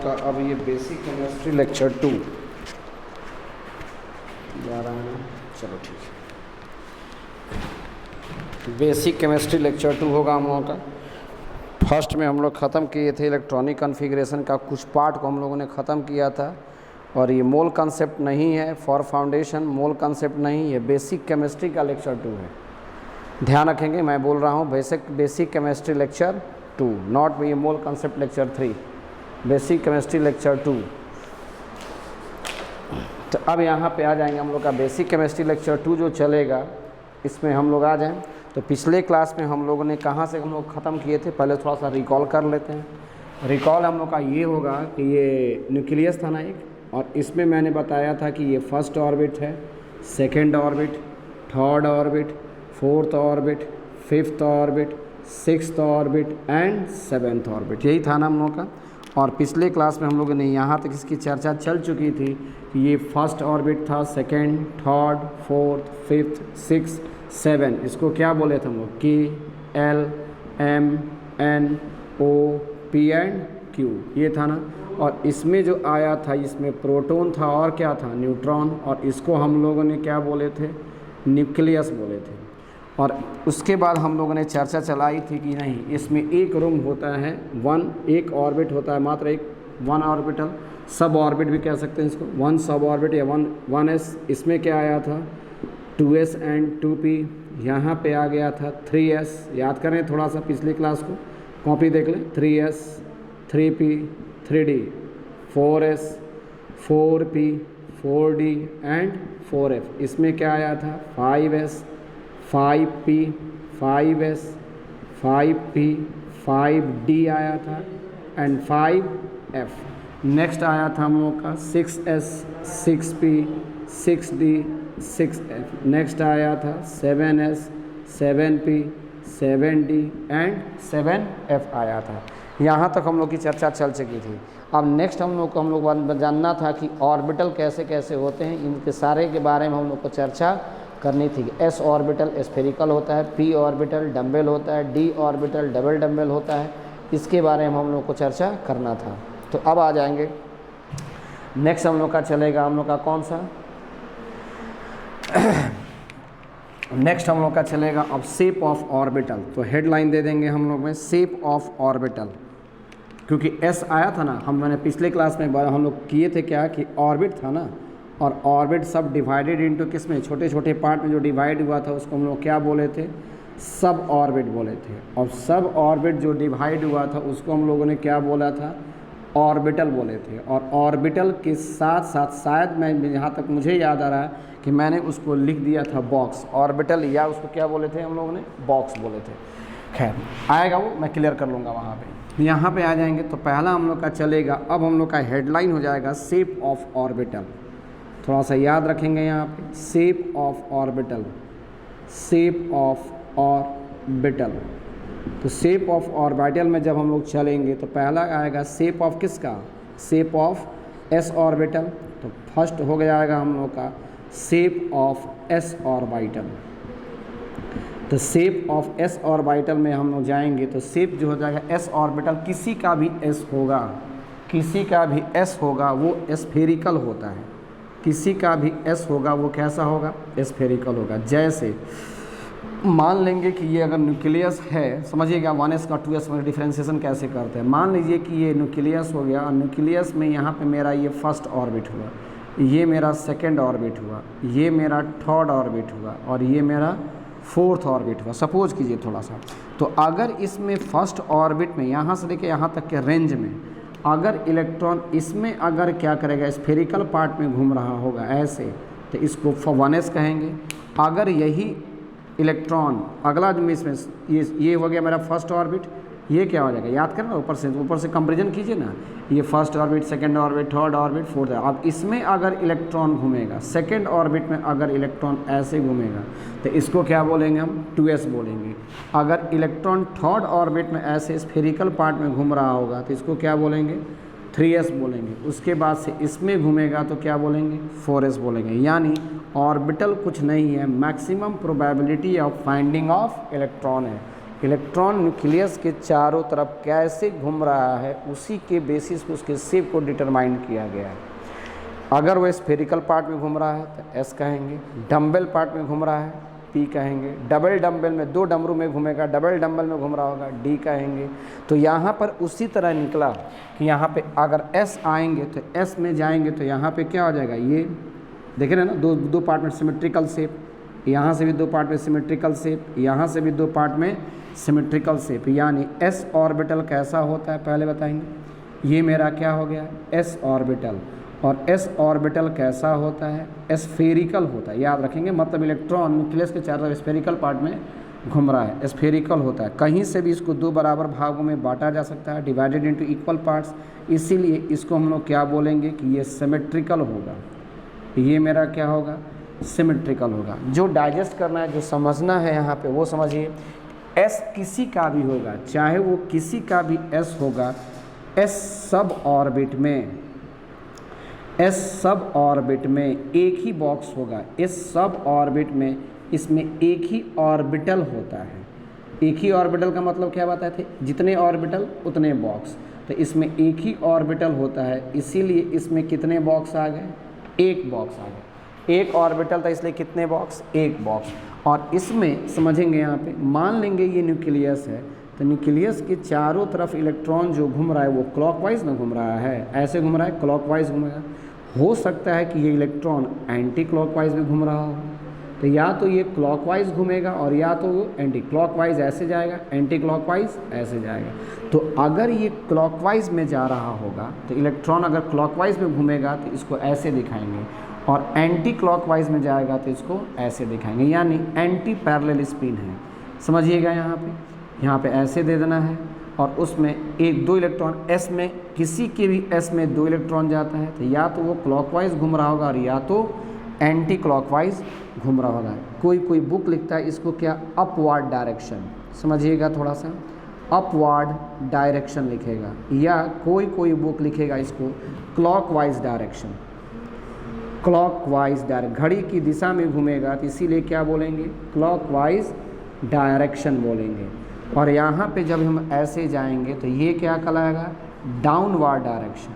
का अब ये बेसिक केमिस्ट्री लेक्चर 2 जा रहा है। चलो ठीक है, बेसिक केमिस्ट्री लेक्चर 2 होगा हम लोगों का। फर्स्ट में हम लोग ख़त्म किए थे इलेक्ट्रॉनिक कॉन्फ़िगरेशन का कुछ पार्ट को हम लोगों ने ख़त्म किया था। और ये मोल कंसेप्ट नहीं है, फॉर फाउंडेशन मोल कंसेप्ट नहीं, ये बेसिक केमिस्ट्री का लेक्चर 2 है। ध्यान रखेंगे, मैं बोल रहा हूँ बेसिक केमिस्ट्री लेक्चर 2, नॉट ये मोल concept lecture 3, basic chemistry lecture 2। तो अब यहाँ पे आ जाएंगे हम लोग का बेसिक केमिस्ट्री लेक्चर 2 जो चलेगा, इसमें हम लोग आ जाएं। तो पिछले क्लास में हम लोगों ने कहाँ से हम लोग ख़त्म किए थे, पहले थोड़ा सा रिकॉल कर लेते हैं। रिकॉल हम लोग का ये होगा कि ये न्यूक्लियस था ना एक, और इसमें मैंने बताया था कि ये फर्स्ट ऑर्बिट है, second orbit, third orbit, fourth orbit, fifth orbit, sixth orbit and seventh orbit, यही था ना हम लोग का। और पिछले क्लास में हम लोगों ने यहाँ तक इसकी चर्चा चल चुकी थी कि ये फर्स्ट ऑर्बिट था, second, third, fourth, fifth, six, seven, इसको क्या बोले थे हम लोग, K, L, M, N, O, P and Q, ये था ना। और इसमें जो आया था, इसमें प्रोटॉन था और क्या था, न्यूट्रॉन, और इसको हम लोगों ने क्या बोले थे, न्यूक्लियस बोले थे। और उसके बाद हम लोगों ने चर्चा चलाई थी कि नहीं, इसमें एक रूम होता है, एक ऑर्बिट होता है, मात्र एक वन ऑर्बिटल, सब ऑर्बिट भी कह सकते हैं इसको, वन सब ऑर्बिट या वन एस। इसमें क्या आया था, 2s एंड 2p, यहाँ पे आ गया था 3s, याद करें थोड़ा सा पिछली क्लास को, कॉपी देख लें, 3s, 3p, 3d, 4s, 4p, 4d and 4f। इसमें क्या आया था, 5s, 5p, 5s, 5p, 5d आया था एंड 5f। नेक्स्ट आया था हम लोग का 6s, 6p, 6d, 6f। Next आया था 7s, 7p, 7d and 7f आया था। यहाँ तक हम लोग की चर्चा चल चुकी थी। अब नेक्स्ट हम लोग जानना था कि ऑर्बिटल कैसे कैसे होते हैं, इनके सारे के बारे में हम लोग को चर्चा करनी थी। एस ऑर्बिटल स्फेरिकल होता है, पी ऑर्बिटल डम्बल होता है, डी ऑर्बिटल डबल डम्बल होता है, इसके बारे में हम लोग को चर्चा करना था। तो अब आ जाएंगे नेक्स्ट हम लोग का चलेगा, हम लोग का कौन सा नेक्स्ट हम लोग का चलेगा अब शेप ऑफ ऑर्बिटल। तो हेडलाइन दे देंगे हम लोग में शेप ऑफ ऑर्बिटल, क्योंकि एस आया था ना, मैंने पिछले क्लास में हम लोग किए थे क्या कि ऑर्बिट था ना, और ऑर्बिट सब डिवाइडेड इनटू किस में, छोटे छोटे पार्ट में जो डिवाइड हुआ था उसको हम लोग क्या बोले थे, सब ऑर्बिट बोले थे। और सब ऑर्बिट जो डिवाइड हुआ था उसको हम लोगों ने क्या बोला था, ऑर्बिटल बोले थे। और ऑर्बिटल के साथ साथ शायद मैं जहाँ तक मुझे याद आ रहा है कि मैंने उसको लिख दिया था बॉक्स ऑर्बिटल, या उसको क्या बोले थे हम लोगों ने, बॉक्स बोले थे। खैर आएगा वो, मैं क्लियर कर लूँगा वहाँ पे। यहाँ पे आ जाएंगे तो पहला हम लोग का चलेगा, अब हम लोग का हेडलाइन हो जाएगा शेप ऑफ ऑर्बिटल। थोड़ा सा याद रखेंगे यहाँ पे, shape of orbital, shape of orbital. तो शेप ऑफ ऑर्बिटल में जब हम लोग चलेंगे तो पहला आएगा शेप ऑफ किसका, शेप ऑफ एस ऑर्बिटल। तो फर्स्ट हो गया आएगा हम लोग का शेप ऑफ एस ऑर्बिटल। तो शेप ऑफ एस ऑर्बिटल में हम लोग जाएंगे तो शेप जो हो जाएगा एस ऑर्बिटल, किसी का भी एस होगा, किसी का भी एस होगा वो स्फेरिकल होता है, किसी का भी एस होगा वो कैसा होगा, स्फेरिकल होगा। जैसे मान लेंगे कि ये अगर न्यूक्लियस है, समझिएगा 1s का 2s में डिफ्रेंशिएशन कैसे करते हैं। मान लीजिए कि ये न्यूक्लियस हो गया, और न्यूक्लियस में यहाँ पे मेरा ये फर्स्ट ऑर्बिट हुआ, ये मेरा सेकंड ऑर्बिट हुआ, ये मेरा थर्ड ऑर्बिट हुआ, और ये मेरा फोर्थ ऑर्बिट हुआ, सपोज कीजिए थोड़ा सा। तो अगर इसमें फर्स्ट ऑर्बिट में यहाँ से लेके यहाँ तक के रेंज में अगर इलेक्ट्रॉन इसमें अगर क्या करेगा, स्फेरिकल पार्ट में घूम रहा होगा ऐसे, तो इसको 1s कहेंगे। अगर यही इलेक्ट्रॉन अगला जो इसमें ये हो गया मेरा फर्स्ट ऑर्बिट, ये क्या हो जाएगा, याद करें ना, ऊपर से कंपेरिजन कीजिए ना, ये first orbit, second orbit, third orbit, fourth. अब इसमें अगर इलेक्ट्रॉन घूमेगा, सेकंड ऑर्बिट में अगर इलेक्ट्रॉन ऐसे घूमेगा तो इसको क्या बोलेंगे हम, 2s बोलेंगे। अगर इलेक्ट्रॉन थर्ड ऑर्बिट में ऐसे स्फेरिकल पार्ट में घूम रहा होगा तो इसको क्या बोलेंगे, 3s बोलेंगे। उसके बाद से इसमें घूमेगा तो क्या बोलेंगे, 4s बोलेंगे। यानी ऑर्बिटल कुछ नहीं है, maximum probability of finding of electron है। इलेक्ट्रॉन न्यूक्लियस के चारों तरफ कैसे घूम रहा है उसी के बेसिस पे उसके शेप को डिटरमाइन किया गया है। अगर वो स्फेरिकल पार्ट में घूम रहा है तो एस कहेंगे, डम्बल पार्ट में घूम रहा है पी कहेंगे, डबल डम्बल में 2 डमरू में घूमेगा, डबल डम्बल में घूम रहा होगा डी कहेंगे। तो यहाँ पर उसी तरह निकला कि यहाँ पे अगर एस आएंगे तो एस में जाएंगे तो यहाँ पे क्या हो जाएगा, ये देखे ना, दो पार्ट में सिमेट्रिकल शेप, यहाँ से भी 2 पार्ट में सिमेट्रिकल शेप, यहाँ से भी 2 पार्ट में सिमेट्रिकल शेप। यानी एस ऑर्बिटल कैसा होता है पहले बताएंगे। ये मेरा क्या हो गया, एस ऑर्बिटल। और एस ऑर्बिटल कैसा होता है, स्फेरिकल होता है। याद रखेंगे, मतलब इलेक्ट्रॉन न्यूक्लियस के चारों तरफ स्फेरिकल पार्ट में घूम रहा है, स्फेरिकल होता है। कहीं से भी इसको 2 बराबर भागों में बांटा जा सकता है, डिवाइडेड इनटू इक्वल पार्ट्स। इसीलिए इसको हम लोग क्या बोलेंगे कि ये सिमेट्रिकल होगा। ये मेरा क्या होगा, सिमेट्रिकल होगा। जो डाइजेस्ट करना है, जो समझना है यहाँ पे वो समझिए। एस किसी का भी होगा, चाहे वो किसी का भी एस होगा, एस सब ऑर्बिट में, एस सब ऑर्बिट में एक ही बॉक्स होगा। इस सब ऑर्बिट में इसमें एक ही ऑर्बिटल होता है। एक ही ऑर्बिटल का मतलब क्या बताए थे, जितने ऑर्बिटल उतने बॉक्स। तो इसमें एक ही ऑर्बिटल होता है, इसीलिए इसमें कितने बॉक्स आ गए, एक बॉक्स आ गए। एक ऑर्बिटल था इसलिए कितने बॉक्स, एक बॉक्स। और इसमें समझेंगे, यहाँ पे मान लेंगे ये न्यूक्लियस है, तो न्यूक्लियस के चारों तरफ इलेक्ट्रॉन जो घूम रहा है वो क्लॉकवाइज ना घूम रहा है, ऐसे घूम रहा है, क्लॉकवाइज घूमेगा। हो सकता है कि ये इलेक्ट्रॉन एंटी क्लॉकवाइज भी घूम रहा हो, तो या तो ये क्लॉकवाइज घूमेगा और या तो वो एंटी क्लॉकवाइज ऐसे जाएगा, एंटी क्लॉकवाइज ऐसे जाएगा। तो अगर ये क्लॉकवाइज में जा रहा होगा तो इलेक्ट्रॉन अगर क्लॉकवाइज में घूमेगा तो इसको ऐसे दिखाएंगे, और एंटी क्लॉकवाइज में जाएगा तो इसको ऐसे दिखाएंगे, यानी एंटी पैरेलल स्पिन है। समझिएगा, यहाँ पे ऐसे दे देना है, और उसमें 1-2 इलेक्ट्रॉन एस में, किसी के भी एस में 2 इलेक्ट्रॉन जाता है, तो या तो वो क्लॉकवाइज घूम रहा होगा और या तो एंटी क्लॉकवाइज घूम रहा होगा। कोई बुक लिखता है इसको क्या, अपवार्ड डायरेक्शन, समझिएगा थोड़ा सा, अपवार्ड डायरेक्शन लिखेगा, या कोई बुक लिखेगा इसको क्लॉकवाइज डायरेक्शन। क्लॉकवाइज डायरेक्शन, घड़ी की दिशा में घूमेगा तो इसीलिए क्या बोलेंगे, क्लॉकवाइज डायरेक्शन बोलेंगे। और यहाँ पे जब हम ऐसे जाएंगे तो ये क्या कहलाएगा, डाउनवार्ड डायरेक्शन,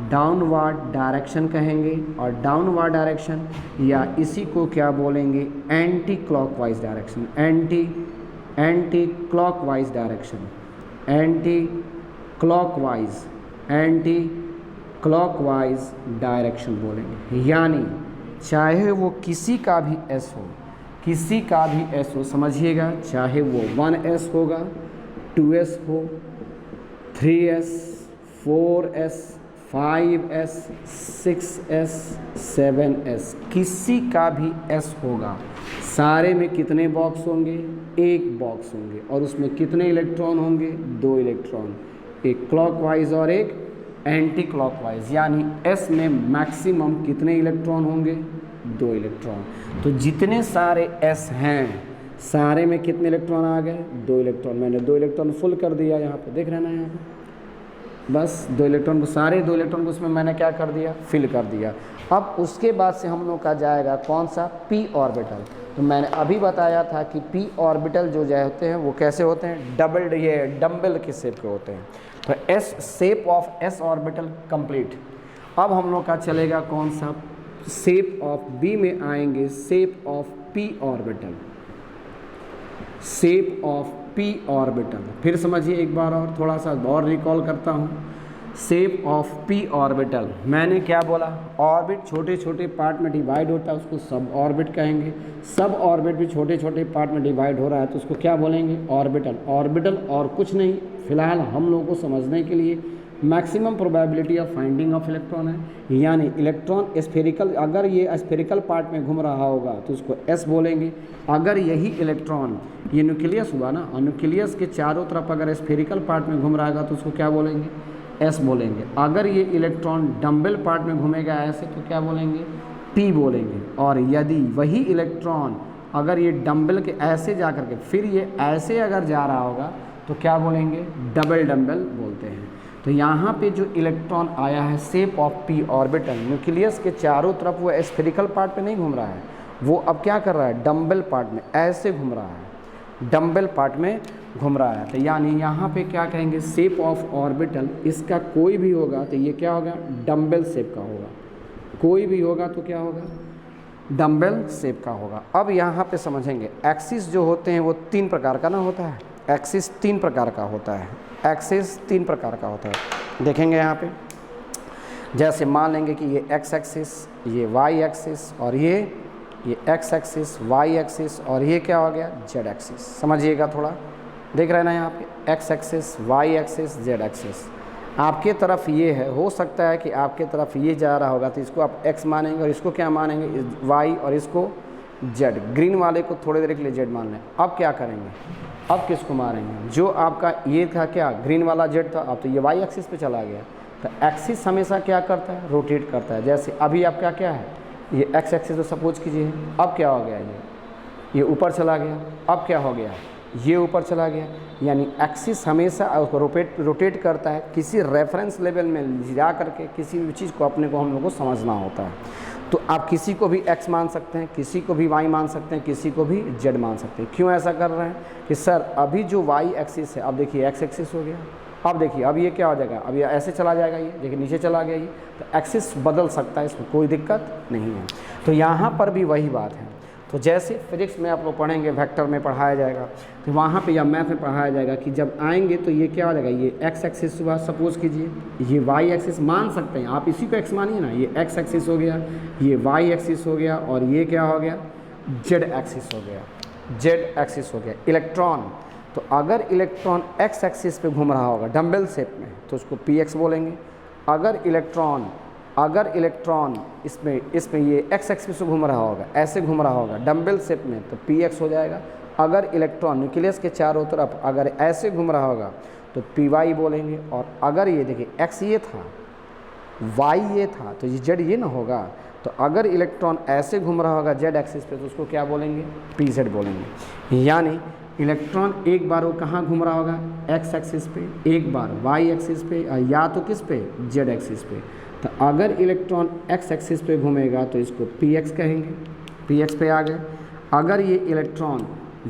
डाउनवार्ड डायरेक्शन कहेंगे। और डाउनवार्ड डायरेक्शन या इसी को क्या बोलेंगे, anti clockwise direction, anti clockwise direction, anti clockwise direction बोलेंगे। यानी चाहे वो किसी का भी एस हो, किसी का भी एस हो, समझिएगा, चाहे वो 1s होगा, 2s हो, 3s, 4s, 5s, 6s, 7s, किसी का भी s होगा, सारे में कितने बॉक्स होंगे, एक बॉक्स होंगे। और उसमें कितने इलेक्ट्रॉन होंगे, 2 इलेक्ट्रॉन, एक क्लॉकवाइज और एक एंटी क्लॉकवाइज। यानी s में मैक्सिमम कितने इलेक्ट्रॉन होंगे, 2 इलेक्ट्रॉन। तो जितने सारे s हैं, सारे में कितने इलेक्ट्रॉन आ गए, 2 इलेक्ट्रॉन। मैंने 2 इलेक्ट्रॉन फुल कर दिया, यहाँ पे देख रहे ना, यहाँ पे बस 2 इलेक्ट्रॉन को, सारे 2 इलेक्ट्रॉन को उसमें मैंने क्या कर दिया, फिल कर दिया। अब उसके बाद से हम लोग का जाएगा कौन सा, p ऑर्बिटल। तो मैंने अभी बताया था कि p ऑर्बिटल जो होते हैं वो कैसे होते हैं, डम्बल के शेप के होते हैं। तो s shape of s orbital complete. अब हम लोग का चलेगा कौन सा, शेप ऑफ b में आएंगे, shape of p orbital, shape of p orbital. फिर समझिए एक बार और, थोड़ा सा और रिकॉल करता हूँ। शेप ऑफ p ऑर्बिटल, मैंने क्या बोला, ऑर्बिट छोटे छोटे पार्ट में डिवाइड होता है, उसको सब ऑर्बिट कहेंगे। सब ऑर्बिट भी छोटे छोटे पार्ट में डिवाइड हो रहा है तो उसको क्या बोलेंगे, ऑर्बिटल। ऑर्बिटल और कुछ नहीं, फिलहाल हम लोगों को समझने के लिए maximum probability of finding of electron है। यानी इलेक्ट्रॉन स्फेरिकल, अगर ये स्फेरिकल पार्ट में घूम रहा होगा तो उसको s बोलेंगे। अगर यही इलेक्ट्रॉन, ये न्यूक्लियस हुआ ना, और न्यूक्लियस के चारों तरफ अगर स्फेरिकल पार्ट में घूम रहा होगा तो उसको क्या बोलेंगे, s बोलेंगे। अगर ये इलेक्ट्रॉन डम्बल पार्ट में घूमेगा ऐसे तो क्या बोलेंगे, p बोलेंगे। और यदि वही इलेक्ट्रॉन अगर ये डम्बल के ऐसे जा करके फिर ये ऐसे अगर जा रहा होगा तो क्या बोलेंगे, डबल डम्बल बोलते हैं। तो यहाँ पे जो इलेक्ट्रॉन आया है shape of p orbital, nucleus के चारों तरफ वो स्फेरिकल पार्ट पे नहीं घूम रहा है, वो अब क्या कर रहा है, डम्बल पार्ट में ऐसे घूम रहा है, डम्बल पार्ट में घूम रहा है। तो यानी यहाँ पे क्या कहेंगे, शेप ऑफ ऑर्बिटल, इसका कोई भी होगा तो ये क्या होगा, डम्बल शेप का होगा, कोई भी होगा तो क्या होगा, डम्बल शेप का होगा। अब यहाँ पे समझेंगे एक्सिस जो होते हैं वो 3 प्रकार का ना होता है, एक्सिस 3 प्रकार का होता है, एक्सिस 3 प्रकार का होता है। देखेंगे यहाँ पे, जैसे मान लेंगे कि ये एक्स एक्सिस, ये वाई एक्सिस, और ये एक्स एक्सिस, वाई एक्सिस, और ये क्या हो गया, जेड एक्सिस। समझिएगा थोड़ा, देख रहे हैं ना यहाँ पे, x axis, y axis, z axis. आपके तरफ ये है, हो सकता है कि आपके तरफ ये जा रहा होगा तो इसको आप एक्स मानेंगे और इसको क्या मानेंगे, वाई, और इसको जेड। ग्रीन वाले को थोड़ी देर के लिए जेड मान लें। अब क्या करेंगे, अब किसको मारेंगे, जो आपका ये था क्या, ग्रीन वाला जेड था, अब तो ये वाई एक्सिस पे चला गया। तो एक्सिस हमेशा क्या करता है, रोटेट करता है। जैसे अभी आपका क्या है, ये एक्स एक्सिस तो सपोज कीजिए, अब क्या हो गया, ये ऊपर चला गया, अब क्या हो गया, ये ऊपर चला गया। यानी एक्सिस हमेशा रोटेट करता है, किसी रेफरेंस लेवल में जा करके किसी भी चीज़ को अपने को हम लोग को समझना होता है। तो आप किसी को भी x मान सकते हैं, किसी को भी y मान सकते हैं, किसी को भी z मान सकते हैं। क्यों ऐसा कर रहे हैं कि सर अभी जो y एक्सिस है, अब देखिए x एक्सिस हो गया, अब देखिए अब ये क्या हो जाएगा, अब ये ऐसे चला जाएगा, ये देखिए नीचे चला गया, ये तो एक्सिस बदल सकता है, इसमें कोई दिक्कत नहीं है। तो यहाँ पर भी वही बात है। तो जैसे फिजिक्स में आप लोग पढ़ेंगे, वेक्टर में पढ़ाया जाएगा, तो वहाँ पे या मैथ में पढ़ाया जाएगा कि जब आएंगे तो ये क्या हो जाएगा, ये एक्स एक्सिस हुआ, सपोज कीजिए, ये वाई एक्सिस मान सकते हैं आप, इसी को एक्स मानिए ना, ये एक्स एक्सिस हो गया, ये वाई एक्सिस हो गया, और ये क्या हो गया, जेड एक्सिस हो गया, जेड एक्सिस हो गया। इलेक्ट्रॉन, तो अगर इलेक्ट्रॉन एक्स एक्सिस पे घूम रहा होगा डम्बल शेप में तो उसको पी एक्स बोलेंगे। अगर इलेक्ट्रॉन इसमें ये एक्स एक्सिस पे घूम रहा होगा, ऐसे घूम रहा होगा डम्बल शेप में, तो पी एक्स हो जाएगा। अगर इलेक्ट्रॉन न्यूक्लियस के चारों तरफ अगर ऐसे घूम रहा होगा तो पी वाई बोलेंगे। और अगर ये देखिए एक्स ये था, वाई ये था, तो ये जेड ये ना होगा। तो अगर इलेक्ट्रॉन ऐसे घूम रहा होगा जेड एक्सिस पे तो उसको क्या बोलेंगे, पी जेड बोलेंगे। यानी इलेक्ट्रॉन एक बार वो कहाँ घूम रहा होगा, एक्स एक्सिस पे, एक बार वाई एक्सिस पे, या तो किस पे, जेड एक्सिस पे। तो अगर इलेक्ट्रॉन एक्स एक्सिस पे घूमेगा तो इसको पी एक्स कहेंगे, पी एक्स पे आ गए। अगर ये इलेक्ट्रॉन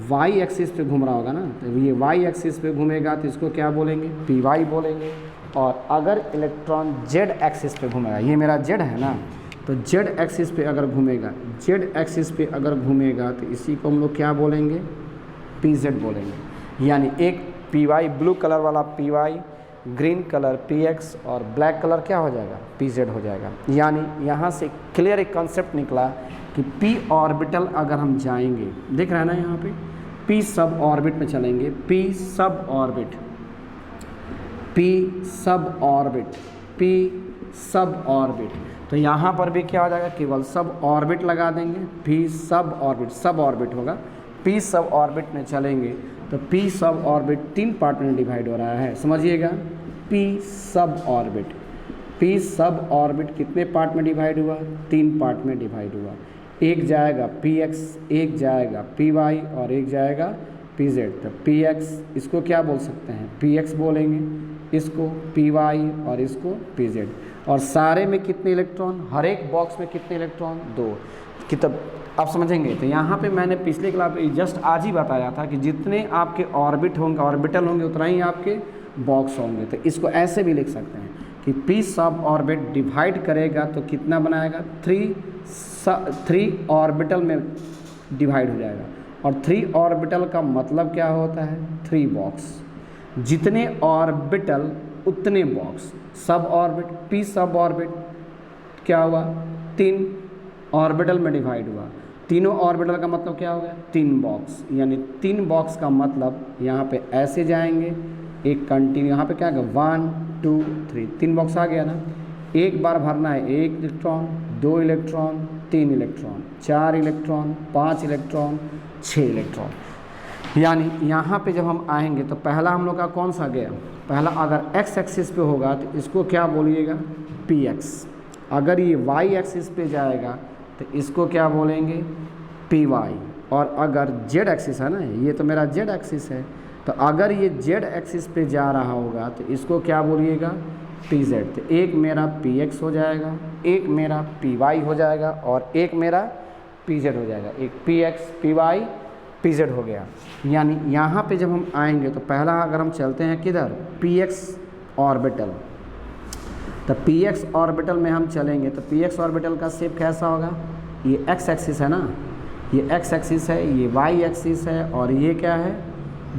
वाई एक्सिस पे घूम रहा होगा ना, तो ये वाई एक्सिस पे घूमेगा तो इसको क्या बोलेंगे, पी वाई बोलेंगे। और अगर इलेक्ट्रॉन जेड एक्सिस पे घूमेगा, ये मेरा जेड है ना, तो जेड एक्सिस पे अगर घूमेगा, जेड एक्सिस पे अगर घूमेगा तो इसी को हम लोग क्या बोलेंगे, पी जेड बोलेंगे। यानी एक पी वाई, ब्लू कलर वाला p y, green colour p x, और ब्लैक कलर क्या हो जाएगा, पी जेड हो जाएगा। यानी यहाँ से क्लियर एक कॉन्सेप्ट निकला कि पी ऑर्बिटल अगर हम जाएंगे, देख रहे हैं ना यहाँ पे, पी सब ऑर्बिट में चलेंगे, पी सब ऑर्बिट, पी सब ऑर्बिट, पी सब ऑर्बिट, तो यहाँ पर भी क्या हो जाएगा, केवल सब ऑर्बिट लगा देंगे, पी सब ऑर्बिट, सब ऑर्बिट होगा। पी सब ऑर्बिट में चलेंगे तो पी सब ऑर्बिट 3 पार्ट में डिवाइड हो रहा है, समझिएगा। पी सब ऑर्बिट, पी सब ऑर्बिट कितने पार्ट में डिवाइड हुआ, 3 पार्ट में डिवाइड हुआ। एक जाएगा पी एक्स, एक जाएगा पी वाई, और एक जाएगा पी जेड। तो पी एक्स इसको क्या बोल सकते हैं, पी एक्स बोलेंगे, इसको पी वाई, और इसको पी जेड। और सारे में कितने इलेक्ट्रॉन, हर एक बॉक्स में कितने इलेक्ट्रॉन, 2। कि तब आप समझेंगे। तो यहाँ पे मैंने पिछले क्लास में जस्ट आज ही बताया था कि जितने आपके ऑर्बिट होंगे, ऑर्बिटल होंगे, उतना ही आपके बॉक्स होंगे। तो इसको ऐसे भी लिख सकते हैं कि पी सब ऑर्बिट डिवाइड करेगा तो कितना बनाएगा, 3 ऑर्बिटल में डिवाइड हो जाएगा। और 3 ऑर्बिटल का मतलब क्या होता है, 3 बॉक्स। जितने ऑर्बिटल उतने बॉक्स। सब ऑर्बिट, पी सब ऑर्बिट क्या हुआ, 3 ऑर्बिटल में डिवाइड हुआ। तीनों ऑर्बिटल का मतलब क्या हो गया, 3 बॉक्स। यानी 3 बॉक्स का मतलब यहाँ पे ऐसे जाएंगे, एक कंटिन्यू, यहाँ पे क्या होगा, 1 2 3, 3 बॉक्स आ गया ना। एक बार भरना है 1 electron, 2 electron, 3 electron, 4 electron, 5 electron, 6 electron. यानी यहाँ पे जब हम आएंगे तो पहला हम लोग का कौन सा गया, पहला अगर एक्स एक्सिस पे होगा तो इसको क्या बोलिएगा, पी एक्स। अगर ये वाई एक्सिस पे जाएगा तो इसको क्या बोलेंगे, पी वाई। और अगर जेड एक्सिस है ना, ये तो मेरा जेड एक्सिस है, तो अगर ये जेड एक्सिस पे जा रहा होगा तो इसको क्या बोलिएगा, पी जेड। तो एक मेरा पी एक्स हो जाएगा, एक मेरा पी वाई हो जाएगा, और एक मेरा pz हो जाएगा, एक px py pz हो गया। यानी यहाँ पे जब हम आएंगे तो पहला अगर हम चलते हैं किधर, px ऑर्बिटल, तो px ऑर्बिटल में हम चलेंगे तो px ऑर्बिटल का शेप कैसा होगा, ये x एक्सिस है ना, ये x एक्सिस है, ये y एक्सिस है और ये क्या है,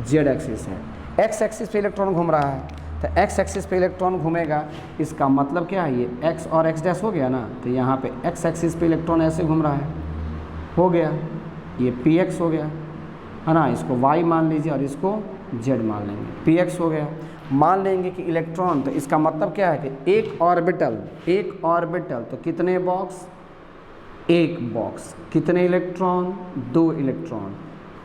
z एक्सिस है। x एक्सिस पे इलेक्ट्रॉन घूम रहा है, तो x एक्सिस पे इलेक्ट्रॉन घूमेगा, इसका मतलब क्या है, ये x और x डैश हो गया ना, तो यहाँ पे x एक्सिस पे इलेक्ट्रॉन ऐसे घूम रहा है, हो गया, ये px हो गया है ना, इसको y मान लीजिए और इसको z मान लेंगे, px हो गया। मान लेंगे कि इलेक्ट्रॉन, तो इसका मतलब क्या है कि एक ऑर्बिटल तो कितने बॉक्स, एक बॉक्स, कितने इलेक्ट्रॉन, 2 इलेक्ट्रॉन,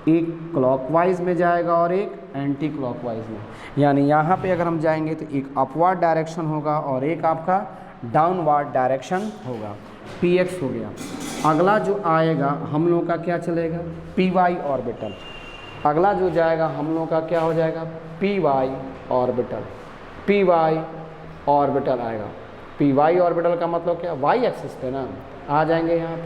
एक क्लॉकवाइज में जाएगा और एक एंटी क्लॉकवाइज में। यानी यहाँ पे अगर हम जाएंगे तो एक अपवर्ड डायरेक्शन होगा और एक आपका डाउनवर्ड डायरेक्शन होगा, px हो गया। अगला जो आएगा हम लोगों का क्या चलेगा, py ऑर्बिटल, अगला जो जाएगा हम लोगों का क्या हो जाएगा, py ऑर्बिटल, py ऑर्बिटल आएगा। py ऑर्बिटल का मतलब क्या, y एक्सिस पे ना, आ जाएंगे यहाँ पे,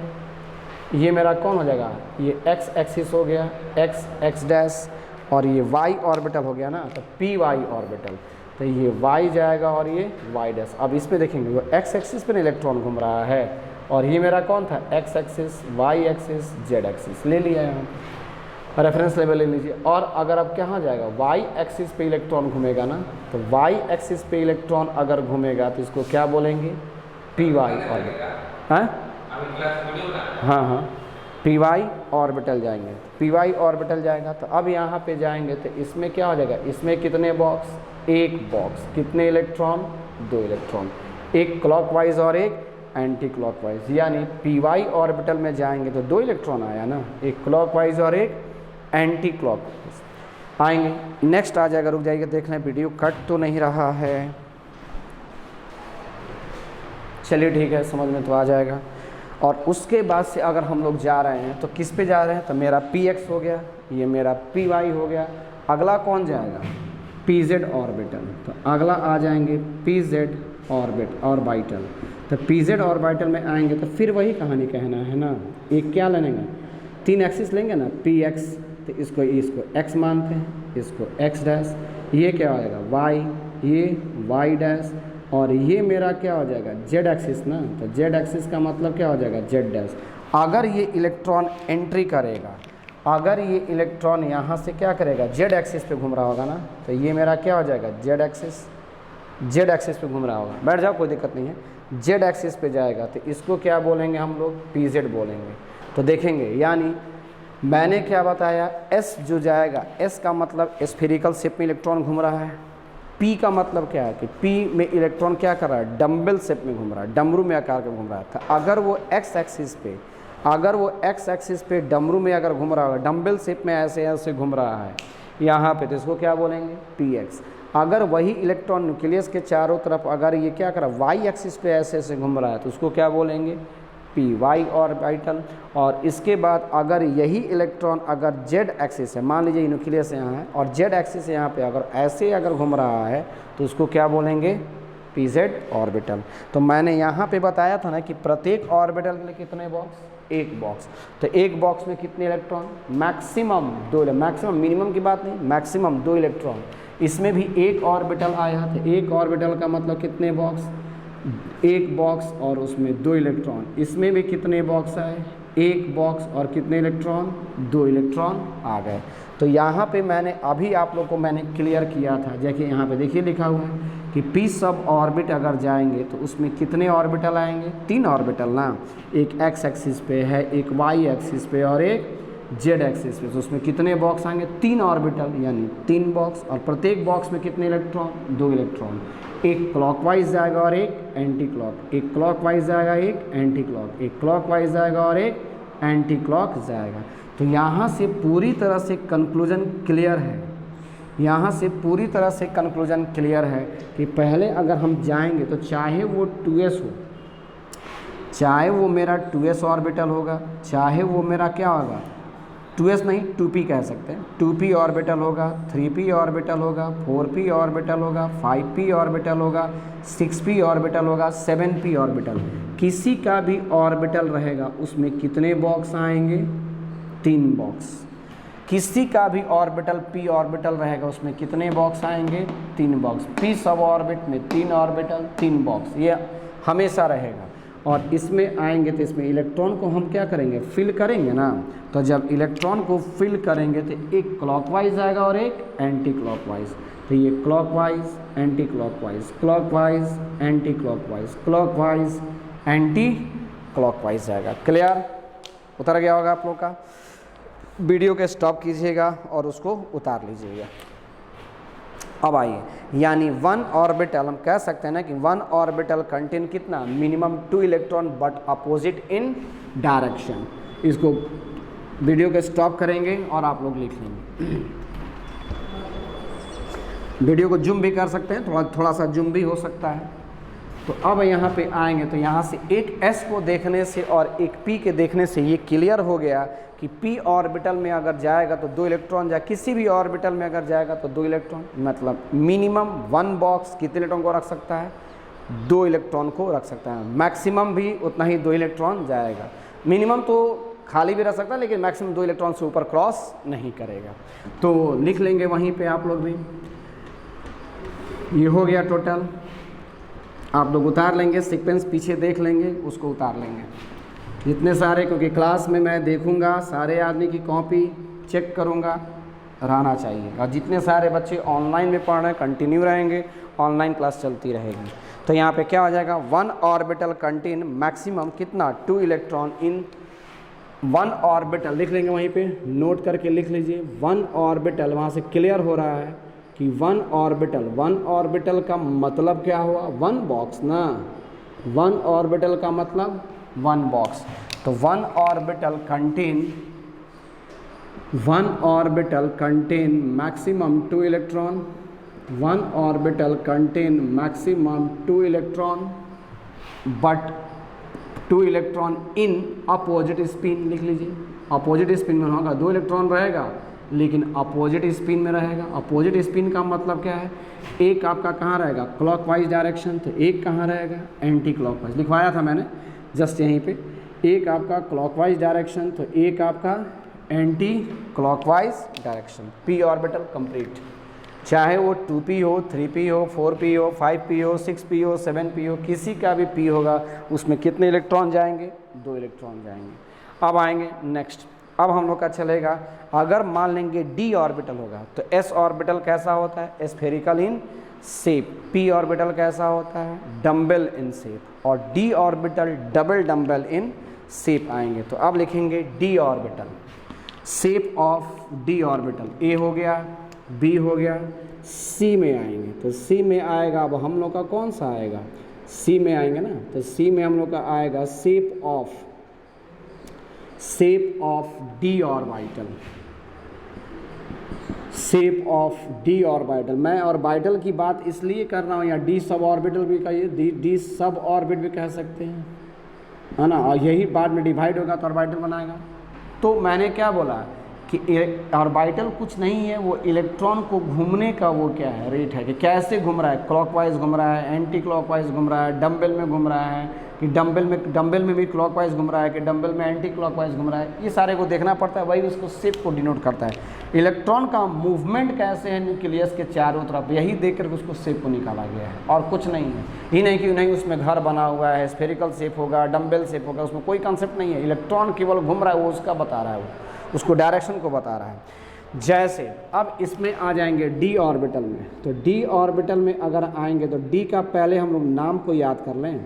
ये मेरा कौन हो जाएगा, ये x एक्सिस हो गया, x डैश, और ये y ऑर्बिटल हो गया ना, तो py ऑर्बिटल, तो ये y जाएगा और ये y डैश। अब इस पे देखेंगे वो x एक्सिस पे इलेक्ट्रॉन घूम रहा है और ये मेरा कौन था, x axis, y axis, z axis ले लिया यहाँ, रेफरेंस लेवल ले लीजिए। और अगर अब कहाँ जाएगा, y एक्सिस पे इलेक्ट्रॉन घूमेगा ना, तो y एक्सिस पे इलेक्ट्रॉन अगर घूमेगा तो इसको क्या बोलेंगे, py ऑर्बिटल, हाँ, py ऑर्बिटल जाएंगे, py ऑर्बिटल जाएगा। तो अब यहाँ पे जाएंगे तो इसमें क्या हो जाएगा, इसमें कितने बॉक्स, एक बॉक्स, कितने इलेक्ट्रॉन, 2 इलेक्ट्रॉन, एक क्लॉकवाइज और एक एंटी क्लॉकवाइज। यानी py ऑर्बिटल में जाएंगे तो 2 इलेक्ट्रॉन आया ना, एक क्लॉकवाइज और एक एंटी क्लॉकवाइज आएंगे। नेक्स्ट आ जाएगा, रुक जाइए देख लें वीडियो कट तो नहीं रहा है, चलिए ठीक है, समझ में तो आ जाएगा। और उसके बाद से अगर हम लोग जा रहे हैं तो किस पे जा रहे हैं, तो मेरा px हो गया, ये मेरा py हो गया, अगला कौन जाएगा, pz ऑर्बिटल, तो अगला आ जाएंगे pz ऑर्बिटल। तो pz ऑर्बिटल में आएंगे तो फिर वही कहानी कहना है ना, एक क्या लेंगे, 3 एक्सिस लेंगे ना, px, तो इसको x मानते हैं, इसको x डैश, ये क्या हो जाएगा y, ये y डैश, और ये मेरा क्या हो जाएगा, z एक्सिस ना, तो z एक्सिस का मतलब क्या हो जाएगा, z डैश। अगर ये इलेक्ट्रॉन एंट्री करेगा, अगर ये इलेक्ट्रॉन यहाँ से क्या करेगा, z एक्सिस पे घूम रहा होगा ना, तो ये मेरा क्या हो जाएगा, z एक्सिस पे घूम रहा होगा, बैठ जाओ कोई दिक्कत नहीं है, z एक्सिस पे जाएगा तो इसको क्या बोलेंगे हम लोग, pz बोलेंगे। तो देखेंगे, यानी मैंने क्या बताया, s जो जाएगा, s का मतलब स्फेरिकल शेप में इलेक्ट्रॉन घूम रहा है, p का मतलब क्या है कि p में इलेक्ट्रॉन क्या कर रहा है, डम्बल शेप में घूम रहा है, डमरू में आकार के घूम रहा था। अगर वो x एक्सिस पे डमरू में अगर घूम रहा होगा, डम्बल शेप में ऐसे ऐसे घूम रहा है यहाँ पे, तो इसको क्या बोलेंगे, px। अगर वही इलेक्ट्रॉन न्यूक्लियस के चारों तरफ अगर ये क्या कर रहा है, y एक्सिस पे ऐसे ऐसे घूम रहा है, तो उसको क्या बोलेंगे, py ऑर्बिटल। और इसके बाद अगर यही इलेक्ट्रॉन अगर z एक्सिस है, मान लीजिए न्यूक्लियस यहाँ है और z एक्सिस यहाँ पे अगर ऐसे अगर घूम रहा है, तो उसको क्या बोलेंगे, pz ऑर्बिटल। तो मैंने यहाँ पे बताया था ना कि प्रत्येक ऑर्बिटल के लिए कितने बॉक्स, एक बॉक्स, तो एक बॉक्स में कितने इलेक्ट्रॉन, मैक्सिमम 2, मैक्सिमम मिनिमम की बात नहीं, मैक्सिमम 2 इलेक्ट्रॉन। इसमें भी एक ऑर्बिटल आया, तो एक ऑर्बिटल का मतलब कितने बॉक्स, एक बॉक्स और उसमें 2 इलेक्ट्रॉन। इसमें भी कितने बॉक्स आए, एक बॉक्स और कितने इलेक्ट्रॉन, 2 इलेक्ट्रॉन आ गए। तो यहाँ पे मैंने अभी आप लोग को मैंने क्लियर किया था, जैसे यहाँ पे देखिए लिखा हुआ है कि p सब ऑर्बिट अगर जाएंगे तो उसमें कितने ऑर्बिटल आएंगे, 3 ऑर्बिटल ना, एक x एक्सिस पे है, एक y एक्सिस पे और एक z एक्सिस पे, तो उसमें कितने बॉक्स आएंगे, 3 ऑर्बिटल, यानी 3 बॉक्स। और प्रत्येक बॉक्स में कितने इलेक्ट्रॉन, 2 इलेक्ट्रॉन, एक क्लॉकवाइज जाएगा और एक एंटी क्लॉक, एक क्लॉकवाइज जाएगा एक एंटी क्लॉक, एक क्लॉकवाइज जाएगा और एक एंटी क्लॉक जाएगा। तो यहाँ से पूरी तरह से कंक्लूजन क्लियर है, यहाँ से पूरी तरह से कंक्लूजन क्लियर है कि पहले अगर हम जाएंगे तो चाहे वो 2s हो, चाहे वो मेरा 2s ऑर्बिटल होगा, चाहे वो मेरा क्या होगा 2s नहीं 2p कह सकते हैं। 2p ऑर्बिटल होगा, 3p ऑर्बिटल होगा, 4p ऑर्बिटल होगा, 5p ऑर्बिटल होगा, 6p ऑर्बिटल होगा, 7p ऑर्बिटल। किसी का भी ऑर्बिटल रहेगा उसमें कितने बॉक्स आएंगे? 3 बॉक्स। किसी का भी ऑर्बिटल p ऑर्बिटल रहेगा उसमें कितने बॉक्स आएंगे? 3 बॉक्स। p सब ऑर्बिट में 3 ऑर्बिटल 3 बॉक्स, ये हमेशा रहेगा। और इसमें आएंगे तो इसमें इलेक्ट्रॉन को हम क्या करेंगे? फिल करेंगे ना। तो जब इलेक्ट्रॉन को फिल करेंगे तो एक क्लॉकवाइज आएगा और एक एंटी क्लॉकवाइज। तो ये clockwise anti clockwise, clockwise anti clockwise, clockwise anti clockwise आएगा। क्लियर? उतर गया होगा आप लोग का। वीडियो के स्टॉप कीजिएगा और उसको उतार लीजिएगा। अब आइए, यानी 1 ऑर्बिटल हम कह सकते हैं ना कि 1 ऑर्बिटल कंटेन कितना? Minimum 2 electron but opposite in direction. इसको वीडियो के स्टॉप करेंगे और आप लोग लिख लेंगे। वीडियो को जूम भी कर सकते हैं, थोड़ा सा जूम भी हो सकता है। तो अब यहाँ पे आएंगे तो यहाँ से एक s को देखने से और एक p के देखने से ये क्लियर हो गया कि p ऑर्बिटल में अगर जाएगा तो 2 इलेक्ट्रॉन, या किसी भी ऑर्बिटल में अगर जाएगा तो 2 इलेक्ट्रॉन। मतलब मिनिमम 1 बॉक्स कितने इलेक्ट्रॉन को रख सकता है? 2 इलेक्ट्रॉन को रख सकता है। मैक्सिमम भी उतना ही 2 इलेक्ट्रॉन जाएगा। मिनिमम तो खाली भी रह सकता है लेकिन मैक्सिमम 2 इलेक्ट्रॉन से ऊपर क्रॉस नहीं करेगा। तो लिख लेंगे वहीं पे आप लोग भी। ये हो गया टोटल। आप लोग उतार लेंगे, सीक्वेंस पीछे देख लेंगे, उसको उतार लेंगे जितने सारे, क्योंकि क्लास में मैं देखूंगा सारे आदमी की कॉपी चेक करूंगा, रहना चाहिए। और जितने सारे बच्चे ऑनलाइन में पढ़ रहे हैं कंटिन्यू रहेंगे, ऑनलाइन क्लास चलती रहेगी। तो यहाँ पे क्या हो जाएगा? 1 ऑर्बिटल कंटेन मैक्सिमम कितना? 2 इलेक्ट्रॉन इन 1 ऑर्बिटल। लिख लेंगे वहीं पे, नोट करके लिख लीजिए। 1 ऑर्बिटल, वहाँ से क्लियर हो रहा है कि 1 ऑर्बिटल का मतलब क्या हुआ? 1 बॉक्स ना। 1 ऑर्बिटल का मतलब 1 बॉक्स। तो 1 orbital contain maximum 2 electron. 1 orbital contain maximum 2 electron but 2 electron in opposite spin. लिख लीजिए, अपोजिट स्पिन में होगा, 2 इलेक्ट्रॉन रहेगा लेकिन अपोजिट स्पिन में रहेगा। अपोजिट स्पिन का मतलब क्या है? एक आपका कहाँ रहेगा? क्लॉकवाइज डायरेक्शन, तो एक कहाँ रहेगा? Anti clockwise. लिखवाया था मैंने जस्ट यहीं पे। एक आपका क्लॉकवाइज डायरेक्शन तो एक आपका anti clockwise direction. p orbital complete. चाहे वो 2p हो, 3p हो, 4p हो, 5p हो, 6p हो, 7p हो, किसी का भी p होगा उसमें कितने इलेक्ट्रॉन जाएंगे? 2 इलेक्ट्रॉन जाएंगे। अब आएंगे नेक्स्ट। अब हम लोग का चलेगा, अगर मान लेंगे d ऑर्बिटल होगा तो s ऑर्बिटल कैसा होता है? Spherical in shape. p orbital कैसा होता है? Dumbbell in shape. और d orbital double dumbbell in shape आएंगे। तो अब लिखेंगे d orbital, shape of d orbital. a हो गया, b हो गया, c में आएंगे। तो c में आएगा, अब हम लोग का कौन सा आएगा? c में आएंगे ना। तो c में हम लोग का आएगा shape of d orbital. Shape of d orbital. मैं ऑर्बिटल की बात इसलिए कर रहा हूँ, या d सब ऑर्बिटल भी कहिए, d सब ऑर्बिट भी कह सकते हैं, है ना। और यही बाद में डिवाइड होगा तो ऑर्बिटल बनाएगा। तो मैंने क्या बोला कि ऑर्बिटल कुछ नहीं है, वो इलेक्ट्रॉन को घूमने का वो क्या है? रेट है कि कैसे घूम रहा है। क्लॉकवाइज घूम रहा है, एंटी क्लॉकवाइज घूम रहा है, डम्बल में घूम रहा है कि डम्बल में भी क्लॉकवाइज घूम रहा है कि डम्बल में एंटी क्लॉकवाइज घूम रहा है। ये सारे को देखना पड़ता है, वही उसको शेप को डिनोट करता है। इलेक्ट्रॉन का मूवमेंट कैसे है न्यूक्लियस के चारों तरफ, यही देख करके उसको शेप को निकाला गया है और कुछ नहीं है। ही नहीं कि नहीं उसमें घर बना हुआ है, स्फेरिकल शेप होगा, डम्बल शेप होगा, उसमें कोई कंसेप्ट नहीं है। इलेक्ट्रॉन केवल घूम रहा है, वो उसका बता रहा है, वो उसको डायरेक्शन को बता रहा है। जैसे अब इसमें आ जाएंगे d ऑर्बिटल में। तो d ऑर्बिटल में अगर आएंगे तो d का पहले हम लोग नाम को याद कर लें।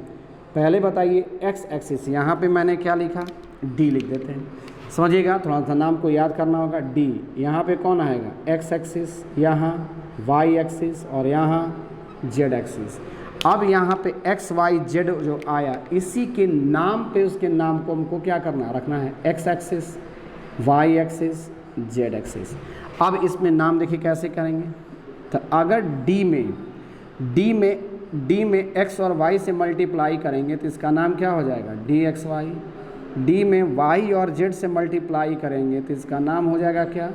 पहले बताइए x एक्सिस, यहाँ पे मैंने क्या लिखा? d लिख देते हैं, समझिएगा। थोड़ा सा नाम को याद करना होगा। d यहाँ पे कौन आएगा? x एक्सिस, यहाँ y एक्सिस और यहाँ z एक्सिस। अब यहाँ पे x y z जो आया, इसी के नाम पे उसके नाम को हमको क्या करना रखना है? x axis, y axis, z axis. अब इसमें नाम देखिए कैसे करेंगे। तो अगर d में x और y से मल्टीप्लाई करेंगे तो इसका नाम क्या हो जाएगा? dxy। डी में वाई और जेड से मल्टीप्लाई करेंगे तो इसका नाम हो जाएगा क्या,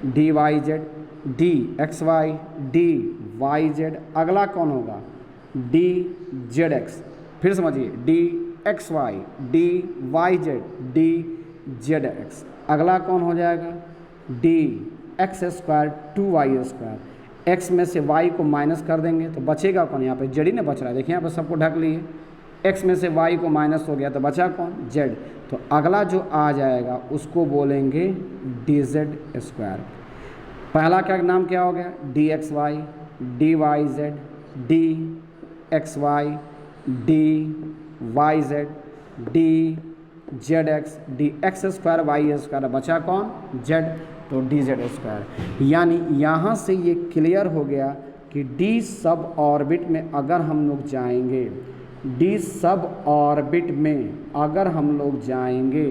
D y z, d x y d y Z. अगला कौन होगा, डी जेड एक्स। फिर समझिए, D x y d y z d z x. अगला कौन हो जाएगा, d x square to Y square. X में से वाई को माइनस कर देंगे तो बचेगा कौन, यहाँ पे जेड ही ना बच रहा है, देखिए यहाँ पे सबको ढक लिए। एक्स में से वाई को माइनस हो गया तो बचा कौन, जेड। तो अगला जो आ जाएगा उसको बोलेंगे डी जेड स्क्वायर। पहला क्या नाम क्या हो गया, d x y d y z d x y d y z d z x d x square y square, बचा कौन, जेड, तो डी जेड स्क्वायर। यानी यहाँ से ये क्लियर हो गया कि डी सब ऑर्बिट में अगर हम लोग जाएंगे, डी सब ऑर्बिट में अगर हम लोग जाएंगे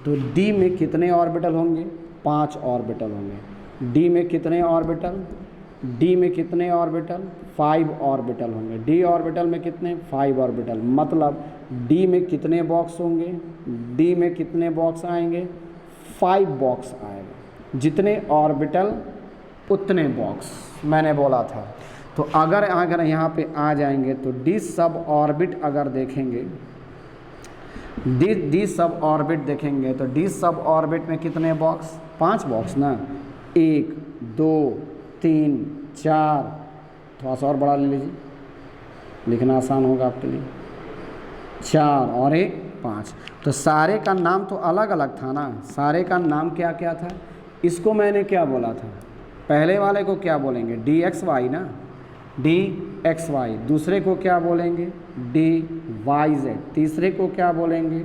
तो डी में कितने ऑर्बिटल होंगे, 5 ऑर्बिटल होंगे। डी में कितने ऑर्बिटल, डी में कितने ऑर्बिटल, 5 ऑर्बिटल होंगे। डी ऑर्बिटल में कितने, 5 ऑर्बिटल। मतलब डी में कितने बॉक्स होंगे, डी में कितने बॉक्स आएंगे, 5 बॉक्स आएगा। जितने ऑर्बिटल उतने बॉक्स, मैंने बोला था। तो अगर यहाँ पे आ जाएंगे तो डी सब ऑर्बिट अगर देखेंगे, डी सब ऑर्बिट देखेंगे तो डी सब ऑर्बिट में कितने बॉक्स, 5 बॉक्स ना, 1 2 3 4, थोड़ा सा और बड़ा ले लीजिए, लिखना आसान होगा आपके लिए, 4 और 1 5। तो सारे का नाम तो अलग अलग था ना, सारे का नाम क्या क्या था। इसको मैंने क्या बोला था, पहले वाले को क्या बोलेंगे, डी एक्स वाई ना, डी एक्स वाई। दूसरे को क्या बोलेंगे, डी वाई जेड। तीसरे को क्या बोलेंगे,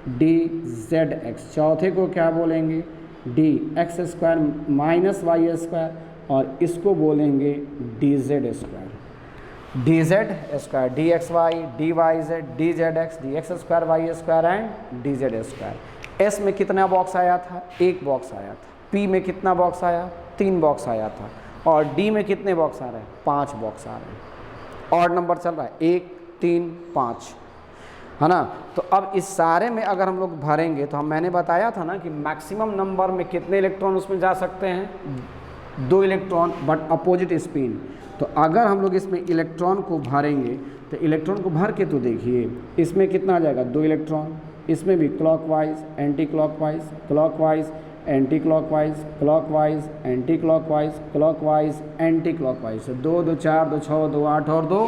डी जेड एक्स। चौथे को क्या बोलेंगे, d x square minus y square, और इसको बोलेंगे d z square. D z square, d x y d y z d z x d x square y square and d z square. S में कितना box आया था, 1 box आया था। P में कितना बॉक्स आया, 3 बॉक्स आया था। और डी में कितने बॉक्स आ रहे हैं, 5 बॉक्स आ रहे हैं। और नंबर चल रहा है 1 3 5, है ना। तो अब इस सारे में अगर हम लोग भरेंगे तो मैंने बताया था ना कि मैक्सिमम नंबर में कितने इलेक्ट्रॉन उसमें जा सकते हैं, 2 इलेक्ट्रॉन, बट अपोजिट स्पिन। तो अगर हम लोग इसमें इलेक्ट्रॉन को भरेंगे तो इलेक्ट्रॉन को भर के तो देखिए इसमें कितना आ जाएगा, 2 इलेक्ट्रॉन। इसमें भी clockwise anti clockwise, clockwise anti clockwise, clockwise anti clockwise, clockwise anti clockwise. 2 2 4 2 6 2 8 और 2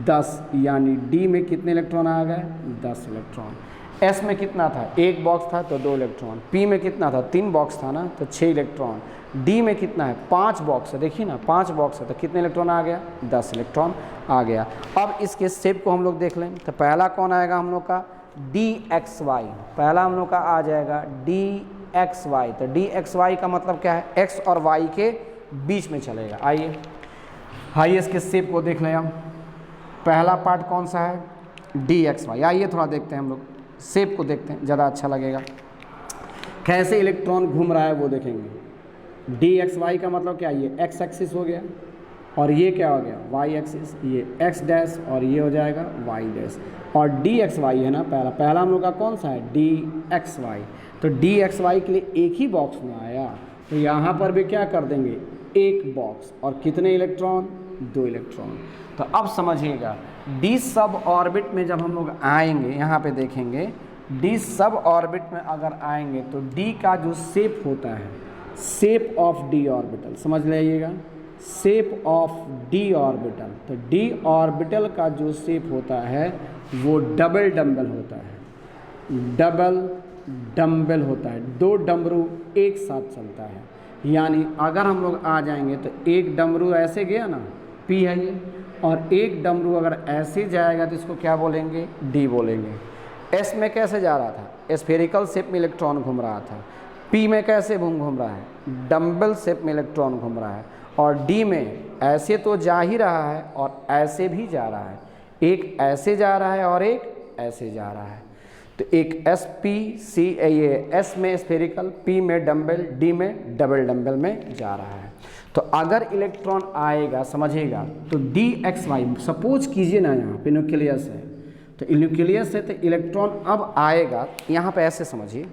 10। यानी डी में कितने इलेक्ट्रॉन आ गए, 10 इलेक्ट्रॉन। एस में कितना था, 1 बॉक्स था तो 2 इलेक्ट्रॉन। पी में कितना था, 3 बॉक्स था ना तो 6 इलेक्ट्रॉन। डी में कितना है, 5 बॉक्स है, देखिए ना 5 बॉक्स है तो कितने इलेक्ट्रॉन आ गया, 10 इलेक्ट्रॉन आ गया। अब इसके शेप को हम लोग देख लें तो पहला कौन आएगा हम लोग का, डी एक्स वाई। पहला हम लोग का आ जाएगा डी एक्स वाई। तो डी एक्स वाई का मतलब क्या है, एक्स और वाई के बीच में चलेगा। आइए इसके शेप को देख लें हम। पहला पार्ट कौन सा है, डी एक्स वाई। आइए थोड़ा देखते हैं हम लोग, शेप को देखते हैं, ज़्यादा अच्छा लगेगा। कैसे इलेक्ट्रॉन घूम रहा है वो देखेंगे। डी एक्स वाई का मतलब क्या, ये एक्स एक्सिस हो गया और ये क्या हो गया, वाई एक्सिस। ये एक्स डैश और ये हो जाएगा वाई डैश। और डी एक्स वाई है ना पहला हम लोग का कौन सा है, डी एक्स वाई। तो डी एक्स वाई के लिए एक ही बॉक्स में आया तो यहाँ पर भी क्या कर देंगे, 1 बॉक्स। और कितने इलेक्ट्रॉन, 2 इलेक्ट्रॉन। तो अब समझिएगा डी सब ऑर्बिट में जब हम लोग आएंगे, यहाँ पे देखेंगे डी सब ऑर्बिट में अगर आएंगे तो डी का जो शेप होता है, शेप ऑफ डी ऑर्बिटल, समझ लीजिएगा, शेप ऑफ डी ऑर्बिटल। तो डी ऑर्बिटल का जो शेप होता है वो डबल डम्बल होता है, डबल डम्बल होता है। 2 डमरू एक साथ चलता है। यानी अगर हम लोग आ जाएंगे तो एक डमरू ऐसे गया ना, पी है ये, और एक डमरू अगर ऐसे जाएगा तो इसको क्या बोलेंगे, डी बोलेंगे। एस में कैसे जा रहा था, स्फेरिकल शेप में इलेक्ट्रॉन घूम रहा था। पी में कैसे घूम रहा है, डम्बल शेप में इलेक्ट्रॉन घूम रहा है। और डी में ऐसे तो जा ही रहा है और ऐसे भी जा रहा है, एक ऐसे जा रहा है और एक ऐसे जा रहा है। तो एक एस पी सी, ये एस में स्फेरिकल, पी में डम्बल, डी में डबल डम्बल में जा रहा है। तो अगर इलेक्ट्रॉन आएगा, समझिएगा, तो डी एक्स वाई, सपोज कीजिए ना यहाँ पे न्यूक्लियस है, तो न्यूक्लियस है तो इलेक्ट्रॉन अब आएगा यहाँ पे, ऐसे समझिए,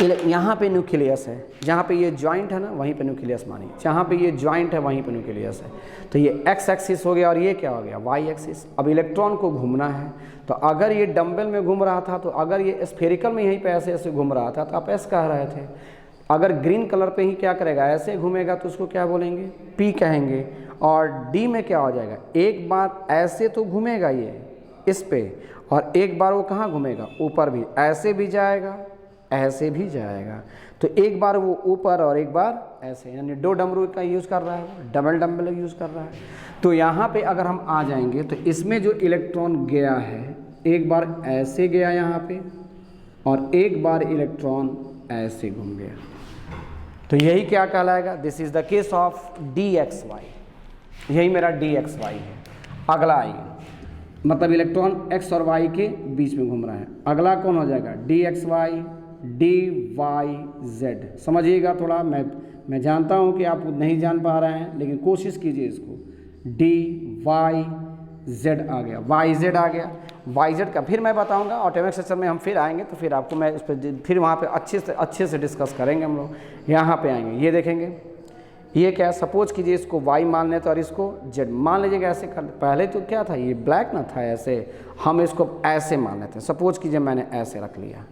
यहाँ पे न्यूक्लियस है, जहाँ पे ये जॉइंट है ना वहीं पे न्यूक्लियस मानिए, जहाँ पे ये जॉइंट है वहीं पे न्यूक्लियस है। तो ये एक्स एक्सिस हो गया और ये क्या हो गया, वाई एक्सिस। अब इलेक्ट्रॉन को घूमना है, तो अगर ये डंबल में घूम रहा था, तो अगर ये स्फेरिकल में यहीं पे ऐसे ऐसे घूम रहा था तो आप एस कह रहे थे। अगर ग्रीन कलर पे ही क्या करेगा, ऐसे घूमेगा तो उसको क्या बोलेंगे, पी कहेंगे। और डी में क्या हो जाएगा, एक बार ऐसे तो घूमेगा ये इस पे, और एक बार वो कहाँ घूमेगा, ऊपर भी, ऐसे भी जाएगा ऐसे भी जाएगा। तो एक बार वो ऊपर और एक बार ऐसे, यानी दो डमरू का यूज़ कर रहा है, डबल डम्बल यूज़ कर रहा है। तो यहाँ पे अगर हम आ जाएंगे तो इसमें जो इलेक्ट्रॉन गया है, एक बार ऐसे गया यहाँ पे और एक बार इलेक्ट्रॉन ऐसे घूम गया, तो यही क्या कहलाएगा, this is the case of d x y. यही मेरा डी एक्स वाई है। अगला आइए, मतलब इलेक्ट्रॉन एक्स और वाई के बीच में घूम रहा है। अगला कौन हो जाएगा, d x y d y z. समझिएगा थोड़ा, मैं जानता हूँ कि आप नहीं जान पा रहे हैं, लेकिन कोशिश कीजिए इसको। डी वाई जेड आ गया, वाई जेड आ गया। वाई जेड का फिर मैं बताऊँगा, ऑटोमेटिक सेक्शन में हम फिर आएंगे तो फिर आपको मैं उस पर फिर वहाँ पे अच्छे से डिस्कस करेंगे हम लोग। यहाँ पे आएंगे, ये देखेंगे, ये क्या है, सपोज कीजिए इसको वाई मान लेते और इसको जेड मान लीजिएगा। ऐसे कर, पहले तो क्या था, ये ब्लैक ना था, ऐसे हम इसको ऐसे मान लेते हैं। सपोज कीजिए मैंने ऐसे रख लिया,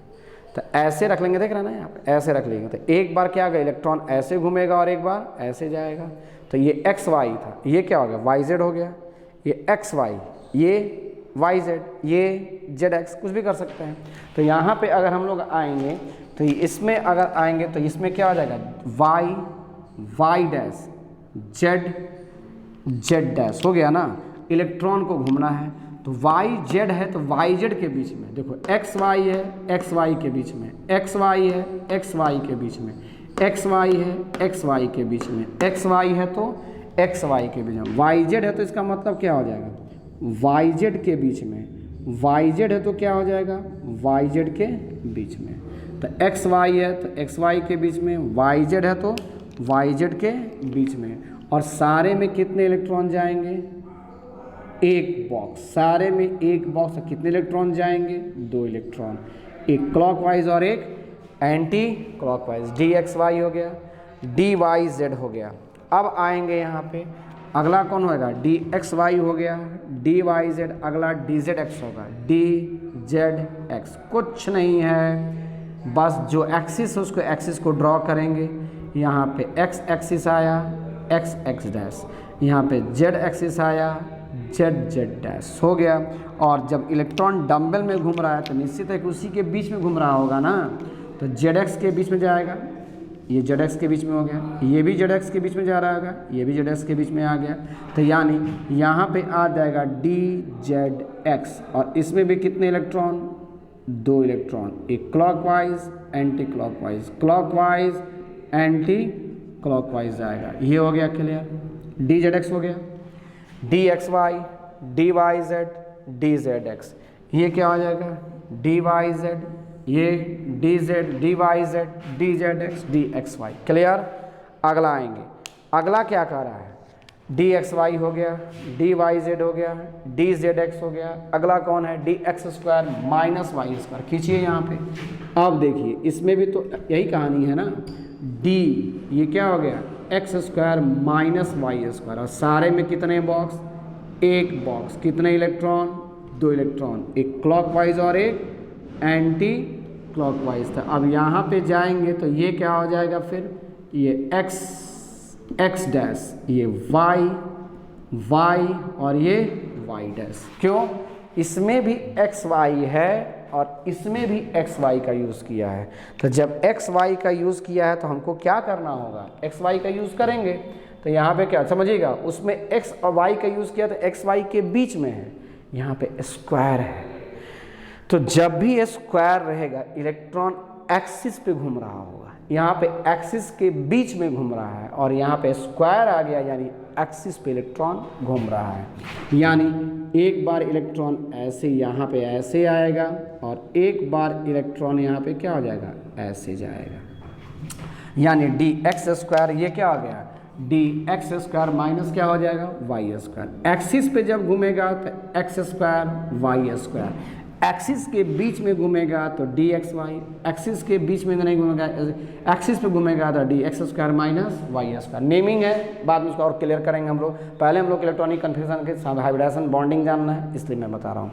तो ऐसे रख लेंगे, देख रहे हैं ना यहाँ पे, ऐसे रख लेंगे। तो एक बार क्या होगा, इलेक्ट्रॉन ऐसे घूमेगा और एक बार ऐसे जाएगा। तो ये एक्स वाई था, ये क्या हो गया, वाई जेड हो गया। ये एक्स वाई, ये वाई जेड, ये जेड एक्स, कुछ भी कर सकते हैं। तो यहाँ पे अगर हम लोग आएंगे तो इसमें अगर आएंगे तो इसमें क्या हो जाएगा, y y dash z z dash हो गया ना। इलेक्ट्रॉन को घूमना है तो वाई जेड है, तो वाई जेड के बीच में देखो, एक्स वाई है एक्स वाई के बीच में, एक्स वाई है एक्स वाई के बीच में, एक्स वाई है एक्स वाई के बीच में, एक्स वाई है तो एक्स वाई के बीच में, वाई जेड है तो इसका मतलब क्या हो जाएगा, वाई जेड के बीच में, वाई जेड है तो क्या हो जाएगा, वाई जेड के बीच में। तो एक्स वाई है तो एक्स वाई के बीच में, वाई जेड है तो वाई जेड के बीच में। और सारे में कितने इलेक्ट्रॉन जाएंगे, एक बॉक्स, सारे में एक बॉक्स। कितने इलेक्ट्रॉन जाएंगे, दो इलेक्ट्रॉन, एक क्लॉकवाइज और एक anti clockwise. D x y हो गया, डी वाई जेड हो गया। अब आएंगे यहाँ पे, अगला कौन होगा, डी एक्स वाई हो गया, डी वाई जेड, अगला डी जेड एक्स होगा, डी जेड एक्स। कुछ नहीं है, बस जो एक्सिस है उसको एक्सिस को ड्रॉ करेंगे। यहाँ पे एक्स एक्सिस आया, एक्स एक्स डैश, यहाँ पे जेड एक्सिस आया, जेड जेड डैश हो गया। और जब इलेक्ट्रॉन डंबल में घूम रहा है तो निश्चित है कि उसी के बीच में घूम रहा होगा ना, तो जेड एक्स के बीच में जाएगा, ये जेड एक्स के बीच में हो गया, ये भी जेड एक्स के बीच में जा रहा होगा, ये भी जेड एक्स के बीच में आ गया। तो यानी यहाँ पे आ जाएगा डी जेड एक्स। और इसमें भी कितने इलेक्ट्रॉन, दो इलेक्ट्रॉन, एक clockwise anti clockwise, clockwise anti clockwise जाएगा। ये हो गया क्लियर, डी जेड एक्स हो गया, d x y d y z d z x. ये क्या हो जाएगा, डी वाई जेड, ये d z d y z d z x d x y. Clear. अगला आएंगे, अगला क्या कह रहा है, डी एक्स वाई हो गया, डी वाई जेड हो गया, डी जेड एक्स हो गया। अगला कौन है, d x square minus y square. खींचिए यहाँ पे, अब देखिए इसमें भी तो यही कहानी है ना, डी ये क्या हो गया, x square minus y square. और सारे में कितने बॉक्स, एक बॉक्स, कितने इलेक्ट्रॉन, दो इलेक्ट्रॉन, एक क्लॉकवाइज और एक एंटी क्लॉकवाइज था। अब यहाँ पे जाएंगे तो ये क्या हो जाएगा, फिर ये एक्स एक्स डैश, ये वाई वाई और ये वाई डैश। क्यों, इसमें भी एक्स वाई है और इसमें भी एक्स वाई का यूज़ किया है। तो जब एक्स वाई का यूज़ किया है तो हमको क्या करना होगा, एक्स वाई का यूज़ करेंगे। तो यहाँ पे क्या समझिएगा, उसमें एक्स और वाई का यूज़ किया तो एक्स वाई के बीच में है, यहाँ पे स्क्वायर है। तो जब भी ये स्क्वायर रहेगा इलेक्ट्रॉन एक्सिस पे घूम रहा होगा, यहाँ पे एक्सिस के बीच में घूम रहा है और यहाँ पे स्क्वायर आ गया, यानी एक्सिस पे इलेक्ट्रॉन घूम रहा है। यानी एक बार इलेक्ट्रॉन ऐसे यहाँ पे ऐसे आएगा और एक बार इलेक्ट्रॉन यहाँ पे क्या हो जाएगा, ऐसे जाएगा। यानी डी एक्स स्क्वायर ये क्या हो गया, डी एक्स स्क्वायर माइनस क्या हो जाएगा वाई स्क्वायर। एक्सिस पे जब घूमेगा तो x square y square, axis के बीच में घूमेगा तो डी एक्स वाई, एक्सिस के बीच में नहीं घूमेगा, एक्सिस पे घूमेगा तो d x square minus y square. Naming है, बाद में उसको और क्लियर करेंगे हम लोग। पहले हम लोग इलेक्ट्रॉनिक कन्फ्यूजन के साथ हाइब्रिडाइजेशन बॉन्डिंग जानना है, इसलिए मैं बता रहा हूँ।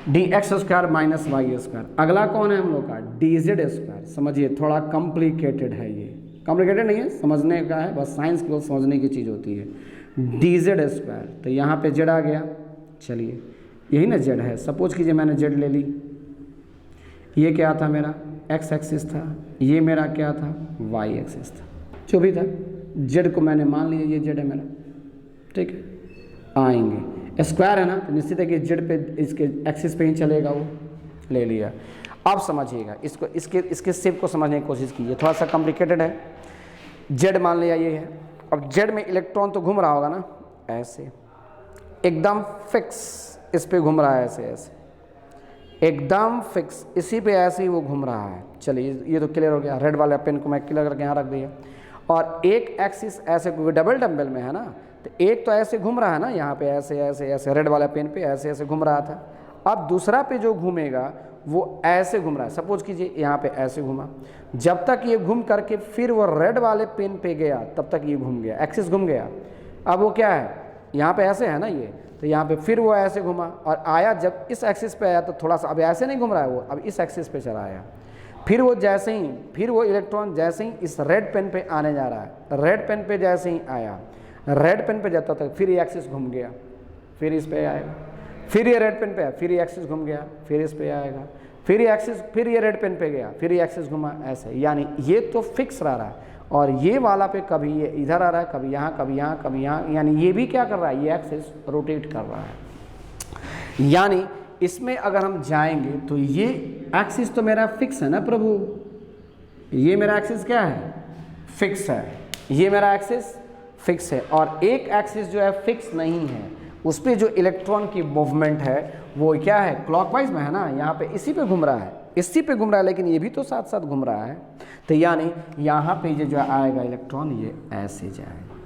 D x square minus y square. अगला कौन है हम लोग का, डी जेड स्क्वायर। समझिए थोड़ा कॉम्प्लिकेटेड है, ये कॉम्प्लिकेटेड नहीं है, समझने का है, बस साइंस केवल समझने की चीज़ होती है। डी जेड स्क्वायर, तो यहाँ पे जेड आ गया, चलिए यही ना जेड है। सपोज कीजिए मैंने जेड ले ली, ये क्या था मेरा एक्स एक्सिस था, ये मेरा क्या था वाई एक्सिस था, जो भी था जेड को मैंने मान लिया ये जेड है मेरा, ठीक है। आएंगे स्क्वायर है ना, तो निश्चित है कि जेड पे इसके एक्सिस पे ही चलेगा, वो ले लिया। अब समझिएगा इसको, इसके शेप को समझने की कोशिश कीजिए, थोड़ा सा कॉम्प्लिकेटेड है। जेड मान लिया ये है, अब जेड में इलेक्ट्रॉन तो घूम रहा होगा ना, ऐसे एकदम फिक्स इस पे घूम रहा है, ऐसे ऐसे एकदम फिक्स इसी पे ऐसे ही वो घूम रहा है। चलिए ये तो क्लियर हो गया। रेड वाले पेन को मैं क्लियर करके यहाँ रख दिया। और एक एक्सिस ऐसे डबल डम्बल में है ना, तो एक तो ऐसे घूम रहा है ना, यहाँ पे ऐसे ऐसे ऐसे रेड वाले पेन पे ऐसे ऐसे घूम रहा था। अब दूसरा पे जो घूमेगा वो ऐसे घूम रहा है। सपोज कीजिए यहाँ पे ऐसे घूमा, जब तक ये घूम करके फिर वो रेड वाले पेन पे गया तब तक ये घूम गया, एक्सिस घूम गया। अब वो क्या है, यहाँ पे ऐसे है ना ये, तो यहाँ पे फिर वो ऐसे घुमा और आया, जब इस एक्सिस पे आया तो थोड़ा सा अब ऐसे नहीं घूम रहा है वो, अब इस एक्सिस पे चला आया। फिर वो जैसे ही, फिर वो इलेक्ट्रॉन जैसे ही इस रेड पेन पे आने जा रहा है, रेड पेन पे जैसे ही आया, रेड पेन पे जाता था, फिर ये एक्सिस घूम गया, फिर इस पे आएगा, फिर ये रेड पेन पे आया, फिर ये एक्सिस घूम गया, फिर इस पे आएगा, फिर ये एक्सिस, फिर ये रेड पेन पे गया, फिर ये एक्सिस घुमा, ऐसे। यानी ये तो फिक्स रह रहा है और ये वाला पे कभी ये इधर आ रहा है, कभी यहाँ, कभी यहाँ, कभी यहाँ, यानी ये भी क्या कर रहा है, ये एक्सिस रोटेट कर रहा है। यानी इसमें अगर हम जाएंगे तो ये एक्सिस तो मेरा फिक्स है ना प्रभु, ये मेरा एक्सिस क्या है, फिक्स है, ये मेरा एक्सिस फिक्स है। और एक एक्सिस जो है फिक्स नहीं है, उस पर जो इलेक्ट्रॉन की मूवमेंट है वो क्या है, क्लॉकवाइज में है ना, यहाँ पे इसी पे घूम रहा है, इसी पे घूम रहा है, लेकिन ये भी तो साथ साथ घूम रहा है। तो यानी यहाँ पे ये जो आएगा इलेक्ट्रॉन ये ऐसे जाएगा,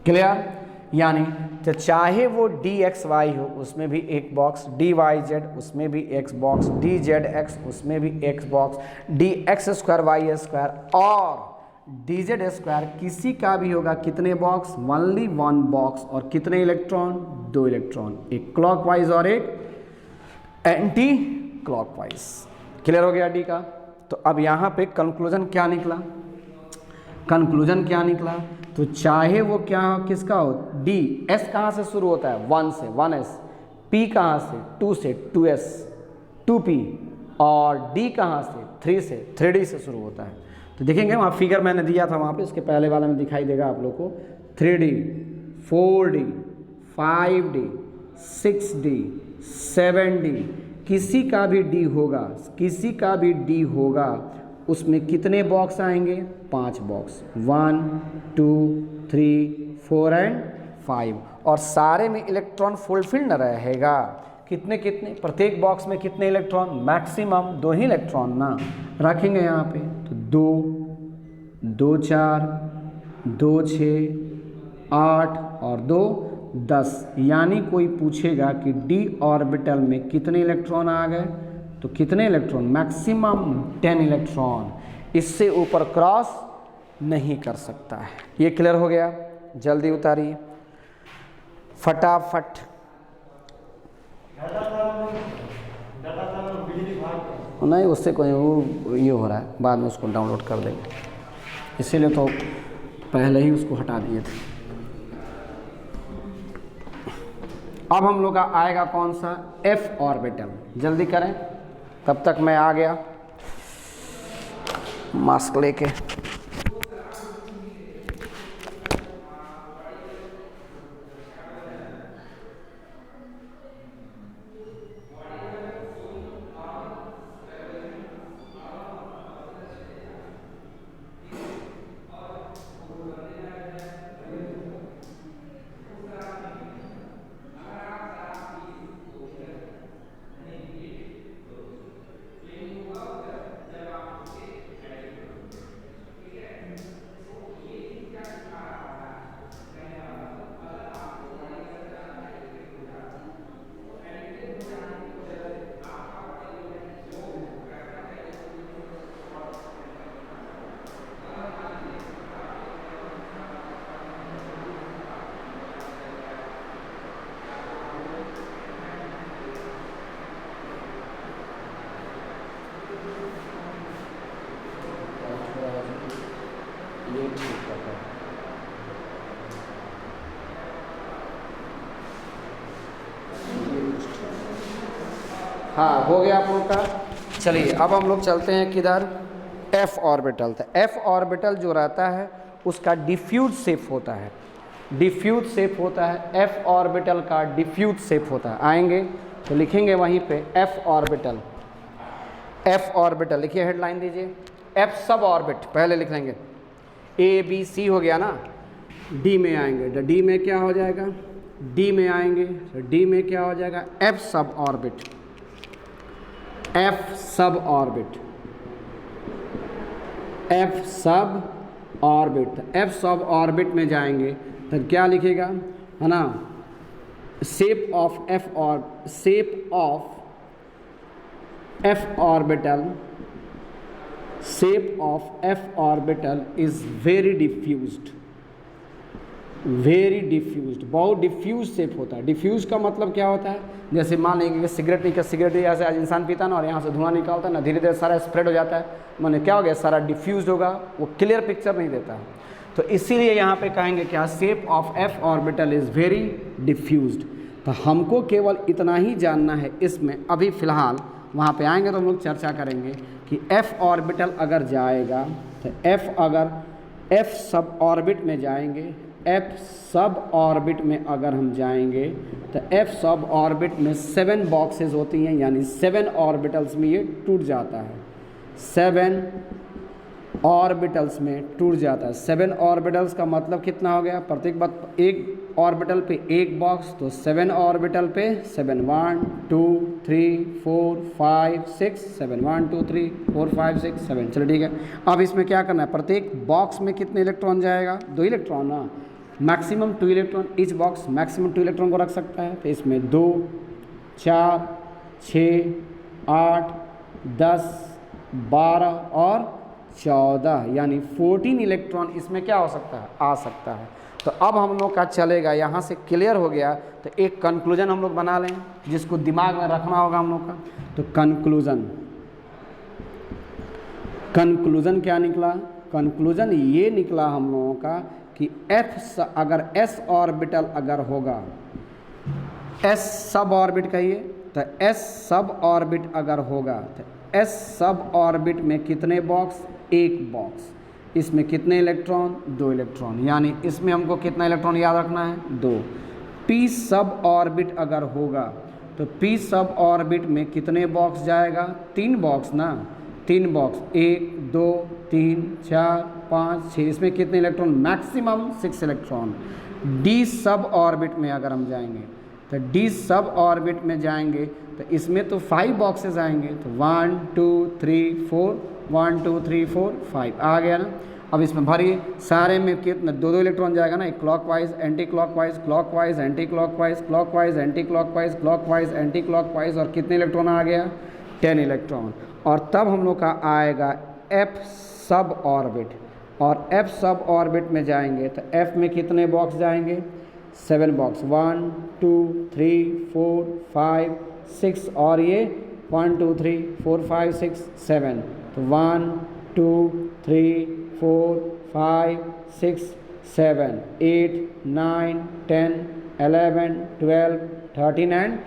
क्लियर। यानी तो चाहे वो डी एक्स वाई हो उसमें भी एक बॉक्स, डी वाई जेड उसमें भी एक बॉक्स, डी जेड एक्स उसमें भी एक box, d x square y square और डी जेड स्क्वायर किसी का भी होगा, कितने बॉक्स, ओनली वन बॉक्स। और कितने इलेक्ट्रॉन, दो इलेक्ट्रॉन, एक क्लॉकवाइज और एक एंटी क्लॉकवाइज। क्लियर हो गया डी का। तो अब यहाँ पे कंक्लूजन क्या निकला, कंक्लूजन क्या निकला, तो चाहे वो क्या किसका हो, डी एस कहाँ से शुरू होता है, 1 से 1s, पी कहाँ से 2 से 2s 2p, और डी कहाँ से 3 से 3d से शुरू होता है। तो देखेंगे वहाँ फिगर मैंने दिया था वहाँ पे, इसके पहले वाला में दिखाई देगा आप लोग को, 3d 4d 5d 6d 7d, किसी का भी डी होगा, किसी का भी डी होगा, उसमें कितने बॉक्स आएंगे, 5 बॉक्स, 1 2 3 4 एंड 5। और सारे में इलेक्ट्रॉन फुलफिल न रहेगा, कितने कितने, प्रत्येक बॉक्स में कितने इलेक्ट्रॉन, मैक्सिमम 2 ही इलेक्ट्रॉन ना रखेंगे यहाँ पे, तो 2 2 4 2 6 8 और 2 10। यानी कोई पूछेगा कि डी ऑर्बिटल में कितने इलेक्ट्रॉन आ गए, तो कितने इलेक्ट्रॉन, मैक्सिमम 10 इलेक्ट्रॉन, इससे ऊपर क्रॉस नहीं कर सकता है। ये क्लियर हो गया, जल्दी उतारिए फटाफट। नहीं उससे कोई वो ये हो रहा है, बाद में उसको डाउनलोड कर देंगे, इसीलिए तो पहले ही उसको हटा दिए थे। अब हम लोग का आएगा कौन सा, एफ ऑर्बिटल। जल्दी करें, तब तक मैं आ गया मास्क लेके। हाँ हो गया आप लोग का। चलिए अब हम लोग चलते हैं किधर, एफ ऑर्बिटल। तो एफ ऑर्बिटल जो रहता है उसका डिफ्यूज शेप होता है, डिफ्यूज शेप होता है, एफ ऑर्बिटल का डिफ्यूज शेप होता है। आएंगे तो लिखेंगे वहीं पे एफ ऑर्बिटल, एफ ऑर्बिटल लिखिए, हेडलाइन दीजिए एफ सब ऑर्बिट, पहले लिख लेंगे ए बी सी हो गया ना, डी में आएंगे तो डी में क्या हो जाएगा, डी में आएंगे तो डी में क्या हो जाएगा, एफ सब ऑर्बिट, एफ सब ऑर्बिट, एफ सब ऑर्बिट। एफ सब ऑर्बिट में जाएंगे तो क्या लिखेगा, है ना, शेप ऑफ एफ और shape of F orbital, shape of F orbital is very diffused, very diffused, बहुत डिफ्यूज शेप होता है। डिफ्यूज का मतलब क्या होता है, जैसे मान लेंगे कि सिगरेट पी के, सिगरेट ऐसे आज इंसान पीता ना और यहाँ से धुआं निकालता है ना, धीरे धीरे सारा स्प्रेड हो जाता है, माने क्या हो गया, सारा डिफ्यूज होगा, वो क्लियर पिक्चर नहीं देता है। तो इसीलिए यहाँ पे कहेंगे क्या, shape of F orbital is very diffused. तो हमको केवल इतना ही जानना है इसमें, अभी फ़िलहाल वहाँ पे आएंगे तो हम लोग चर्चा करेंगे कि एफ ऑर्बिटल अगर जाएगा तो एफ अगर एफ सब ऑर्बिट में जाएंगे, एफ सब ऑर्बिट में अगर हम जाएंगे तो एफ सब ऑर्बिट में 7 बॉक्सेस होती हैं, यानी 7 ऑर्बिटल्स में ये टूट जाता है, 7 ऑर्बिटल्स में टूट जाता है। 7 ऑर्बिटल्स का मतलब कितना हो गया, प्रत्येक बात एक ऑर्बिटल पे एक बॉक्स, तो 7 ऑर्बिटल पे 7, 1 2 3 4 5 6 7, 1 2 3 4 5 6 7। चलो ठीक है, अब इसमें क्या करना है, प्रत्येक बॉक्स में कितने इलेक्ट्रॉन जाएगा, 2 इलेक्ट्रॉन ना, maximum 2 electron, each box maximum 2 electron को रख सकता है। तो इसमें 2 4 6 8 10 12 और 14 यानी 14 इलेक्ट्रॉन इसमें क्या हो सकता है, आ सकता है। तो अब हम लोग का चलेगा, यहाँ से क्लियर हो गया तो एक कंक्लूजन हम लोग बना लें जिसको दिमाग में रखना होगा हम लोग का। तो कंक्लूजन, कंक्लूजन क्या निकला, कंक्लूजन ये निकला हम लोगों का कि एफ अगर एस ऑर्बिटल अगर होगा, एस सब ऑर्बिट कहिए, तो एस सब ऑर्बिट अगर होगा तो एस सब ऑर्बिट में कितने बॉक्स, एक बॉक्स, इसमें कितने इलेक्ट्रॉन, 2 इलेक्ट्रॉन, यानी इसमें हमको कितना इलेक्ट्रॉन याद रखना है, 2। पी सब ऑर्बिट अगर होगा तो पी सब ऑर्बिट में कितने बॉक्स जाएगा, 3 बॉक्स ना, 3 बॉक्स, 1 2 3 4 5 6, इसमें कितने इलेक्ट्रॉन, मैक्सिमम 6 इलेक्ट्रॉन। डी सब ऑर्बिट में अगर हम जाएंगे तो डी सब ऑर्बिट में जाएंगे तो इसमें तो 5 बॉक्सेस आएंगे, तो 1 2 3 4 1 2 3 4 5 आ गया ना। अब इसमें भरिए, सारे में कितना, 2 इलेक्ट्रॉन जाएगा ना, clockwise anti clockwise, clockwise anti clockwise, clockwise anti clockwise, clockwise anti clockwise, और कितने इलेक्ट्रॉन आ गया, 10 इलेक्ट्रॉन। और तब हम लोग का आएगा एफ सब ऑर्बिट, और एफ सब ऑर्बिट में जाएंगे तो एफ में कितने बॉक्स जाएंगे, 7 बॉक्स, 1 2 3 4 5 6, और ये 1 2 3 4 5 6 7, तो 1 2 3 4 5 6 7 8 9 10 11 12 13 एंड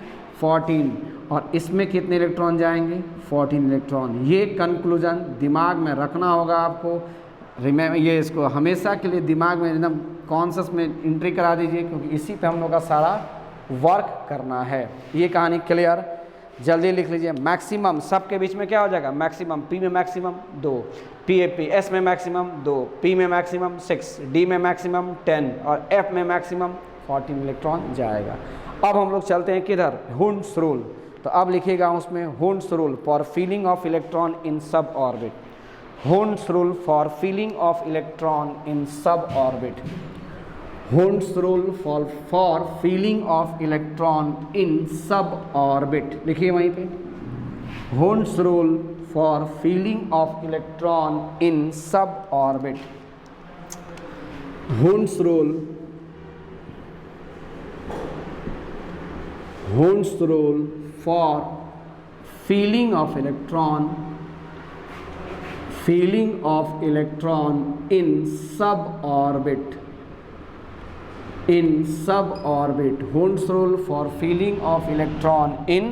14, और इसमें कितने इलेक्ट्रॉन जाएंगे, 14 इलेक्ट्रॉन। ये कंक्लूजन दिमाग में रखना होगा आपको, रिमेम्बर, ये इसको हमेशा के लिए दिमाग में एकदम कॉन्शस में एंट्री करा दीजिए, क्योंकि इसी पे हम लोग का सारा वर्क करना है। ये कहानी क्लियर, जल्दी लिख लीजिए। मैक्सिमम सबके बीच में क्या हो जाएगा, मैक्सिमम, पी में मैक्सिमम 2, पी एस में मैक्सिमम 2, पी में मैक्सिमम 6, डी में मैक्सिमम 10 और एफ में मैक्सिमम 14 इलेक्ट्रॉन जाएगा। अब हम लोग चलते हैं किधर, हुंड्स रूल। तो अब लिखिएगा उसमें Hund's rule for filling of electron in suborbit, Hund's rule for filling of electron in suborbit, Hund's rule for filling of electron in suborbit, लिखिए वहीं पे, Hund's rule for filling of electron in suborbit, Hund's rule, Hund's rule for filling of electron, filling of electron in suborbit, in suborbit, Hund's rule for filling of electron in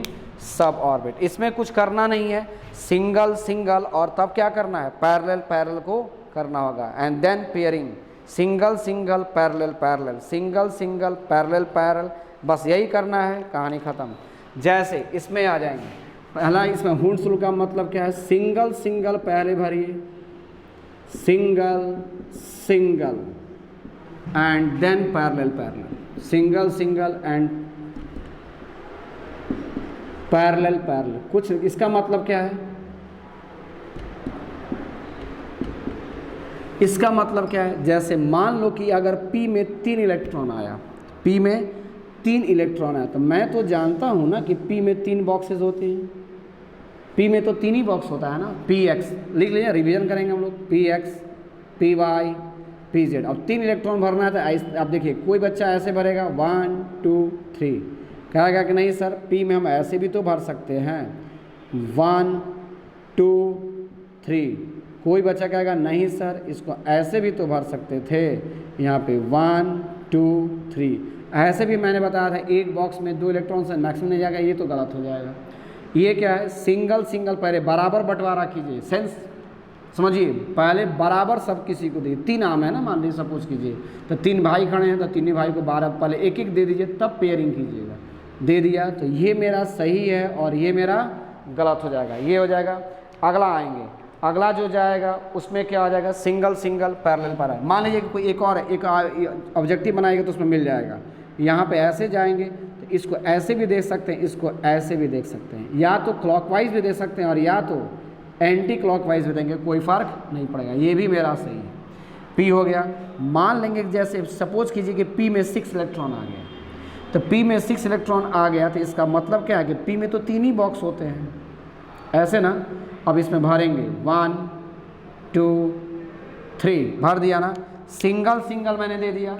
सब orbit. इसमें कुछ करना नहीं है, single single और तब क्या करना है, पैरेलल पैरेलल को करना होगा, and then pairing, single single parallel parallel, single single parallel parallel, बस यही करना है, कहानी ख़त्म। जैसे इसमें आ जाएंगे, पहला इसमें हुंड्स रूल का मतलब क्या है, सिंगल सिंगल पहले भरिए, single single and then parallel parallel, single single and parallel parallel. कुछ इसका मतलब क्या है, इसका मतलब क्या है, जैसे मान लो कि अगर P में 3 इलेक्ट्रॉन आया, P में 3 इलेक्ट्रॉन आया, तो मैं तो जानता हूँ ना कि P में 3 बॉक्सेस होते हैं, P में तो 3 ही बॉक्स होता है ना, PX लिख लीजिए, रिवीजन करेंगे हम लोग, PX PY PZ। अब 3 इलेक्ट्रॉन भरना है, तो अब देखिए कोई बच्चा ऐसे भरेगा 1 2 3, कहेगा कि नहीं सर P में हम ऐसे भी तो भर सकते हैं 1 2 3, कोई बच्चा कहेगा नहीं सर इसको ऐसे भी तो भर सकते थे, यहाँ पे 1 2 3, ऐसे भी मैंने बताया था एक बॉक्स में 2 इलेक्ट्रॉन से मैक्सिमम नहीं जाएगा, ये तो गलत हो जाएगा। ये क्या है, सिंगल सिंगल, पहले बराबर बंटवारा कीजिए, सेंस समझिए, पहले बराबर सब किसी को दीजिए। 3 आम है ना, मान लीजिए सपोज कीजिए, तो 3 भाई खड़े हैं, तो तीनों भाई को 12 पहले एक एक दे दीजिए, तब पेयरिंग कीजिएगा। दे दिया तो ये मेरा सही है और ये मेरा गलत हो जाएगा, ये हो जाएगा। अगला आएंगे, अगला जो जाएगा उसमें क्या हो जाएगा, सिंगल सिंगल पैरेलल पैरेलल। मान लीजिए कि कोई एक और एक ऑब्जेक्टिव बनाएगा तो उसमें मिल जाएगा, यहाँ पे ऐसे जाएंगे तो इसको ऐसे भी देख सकते हैं, इसको ऐसे भी देख सकते हैं, या तो क्लॉकवाइज भी देख सकते हैं और या तो एंटी क्लॉकवाइज भी देंगे, कोई फ़र्क नहीं पड़ेगा, ये भी मेरा सही है। P हो गया। मान लेंगे कि जैसे सपोज कीजिए कि P में 6 इलेक्ट्रॉन आ गया, तो P में 6 इलेक्ट्रॉन आ गया तो इसका मतलब क्या है कि P में तो 3 ही बॉक्स होते हैं, ऐसे ना। अब इसमें भरेंगे 1 2 3, भर दिया ना, सिंगल सिंगल मैंने दे दिया,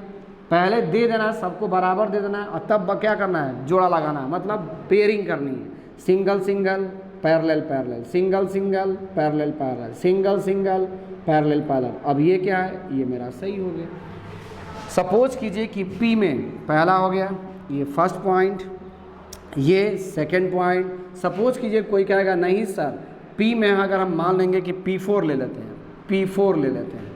पहले दे देना है, सबको बराबर दे देना है, और तब क्या करना है, जोड़ा लगाना है, मतलब पेयरिंग करनी है, single single parallel parallel, single single parallel parallel, single single parallel parallel. अब ये क्या है, ये मेरा सही हो गया। सपोज कीजिए कि P में पहला हो गया, ये फर्स्ट पॉइंट, ये सेकंड पॉइंट। सपोज कीजिए कोई कहेगा नहीं सर P में अगर हम मान लेंगे कि P4 ले लेते हैं, P4 ले लेते हैं,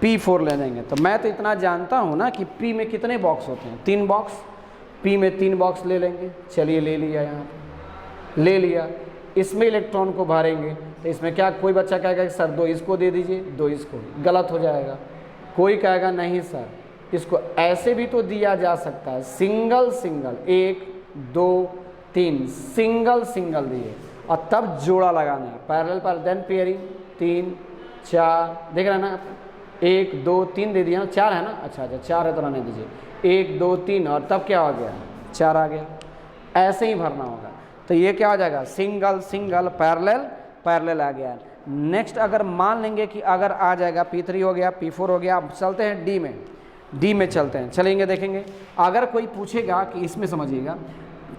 P4 ले लेंगे, तो मैं तो इतना जानता हूँ ना कि P में कितने बॉक्स होते हैं, 3 बॉक्स, P में 3 बॉक्स ले लेंगे। चलिए ले लिया, यहाँ पे ले लिया, इसमें इलेक्ट्रॉन को भरेंगे तो इसमें क्या, कोई बच्चा कहेगा कि सर 2 इसको दे दीजिए, 2 इसको, गलत हो जाएगा। कोई कहेगा नहीं सर इसको ऐसे भी तो दिया जा सकता है, सिंगल सिंगल, 1 2 3, सिंगल सिंगल दिए और तब जोड़ा लगाना है, पैरेलल पर देन पेयरिंग, 3 4, देख रहे हैं ना, 1 2 3 दे दिया, 4 है ना, अच्छा 4 है तो रहने दीजिए, 1 2 3 और तब क्या हो गया, 4 आ गया। ऐसे ही भरना होगा, तो ये क्या हो जाएगा, सिंगल सिंगल पैरेलल पैरेलल आ गया। नेक्स्ट अगर मान लेंगे कि अगर आ जाएगा P3 हो गया, P4 हो गया, अब चलते हैं D में चलते हैं, चलेंगे देखेंगे। अगर कोई पूछेगा कि इसमें समझिएगा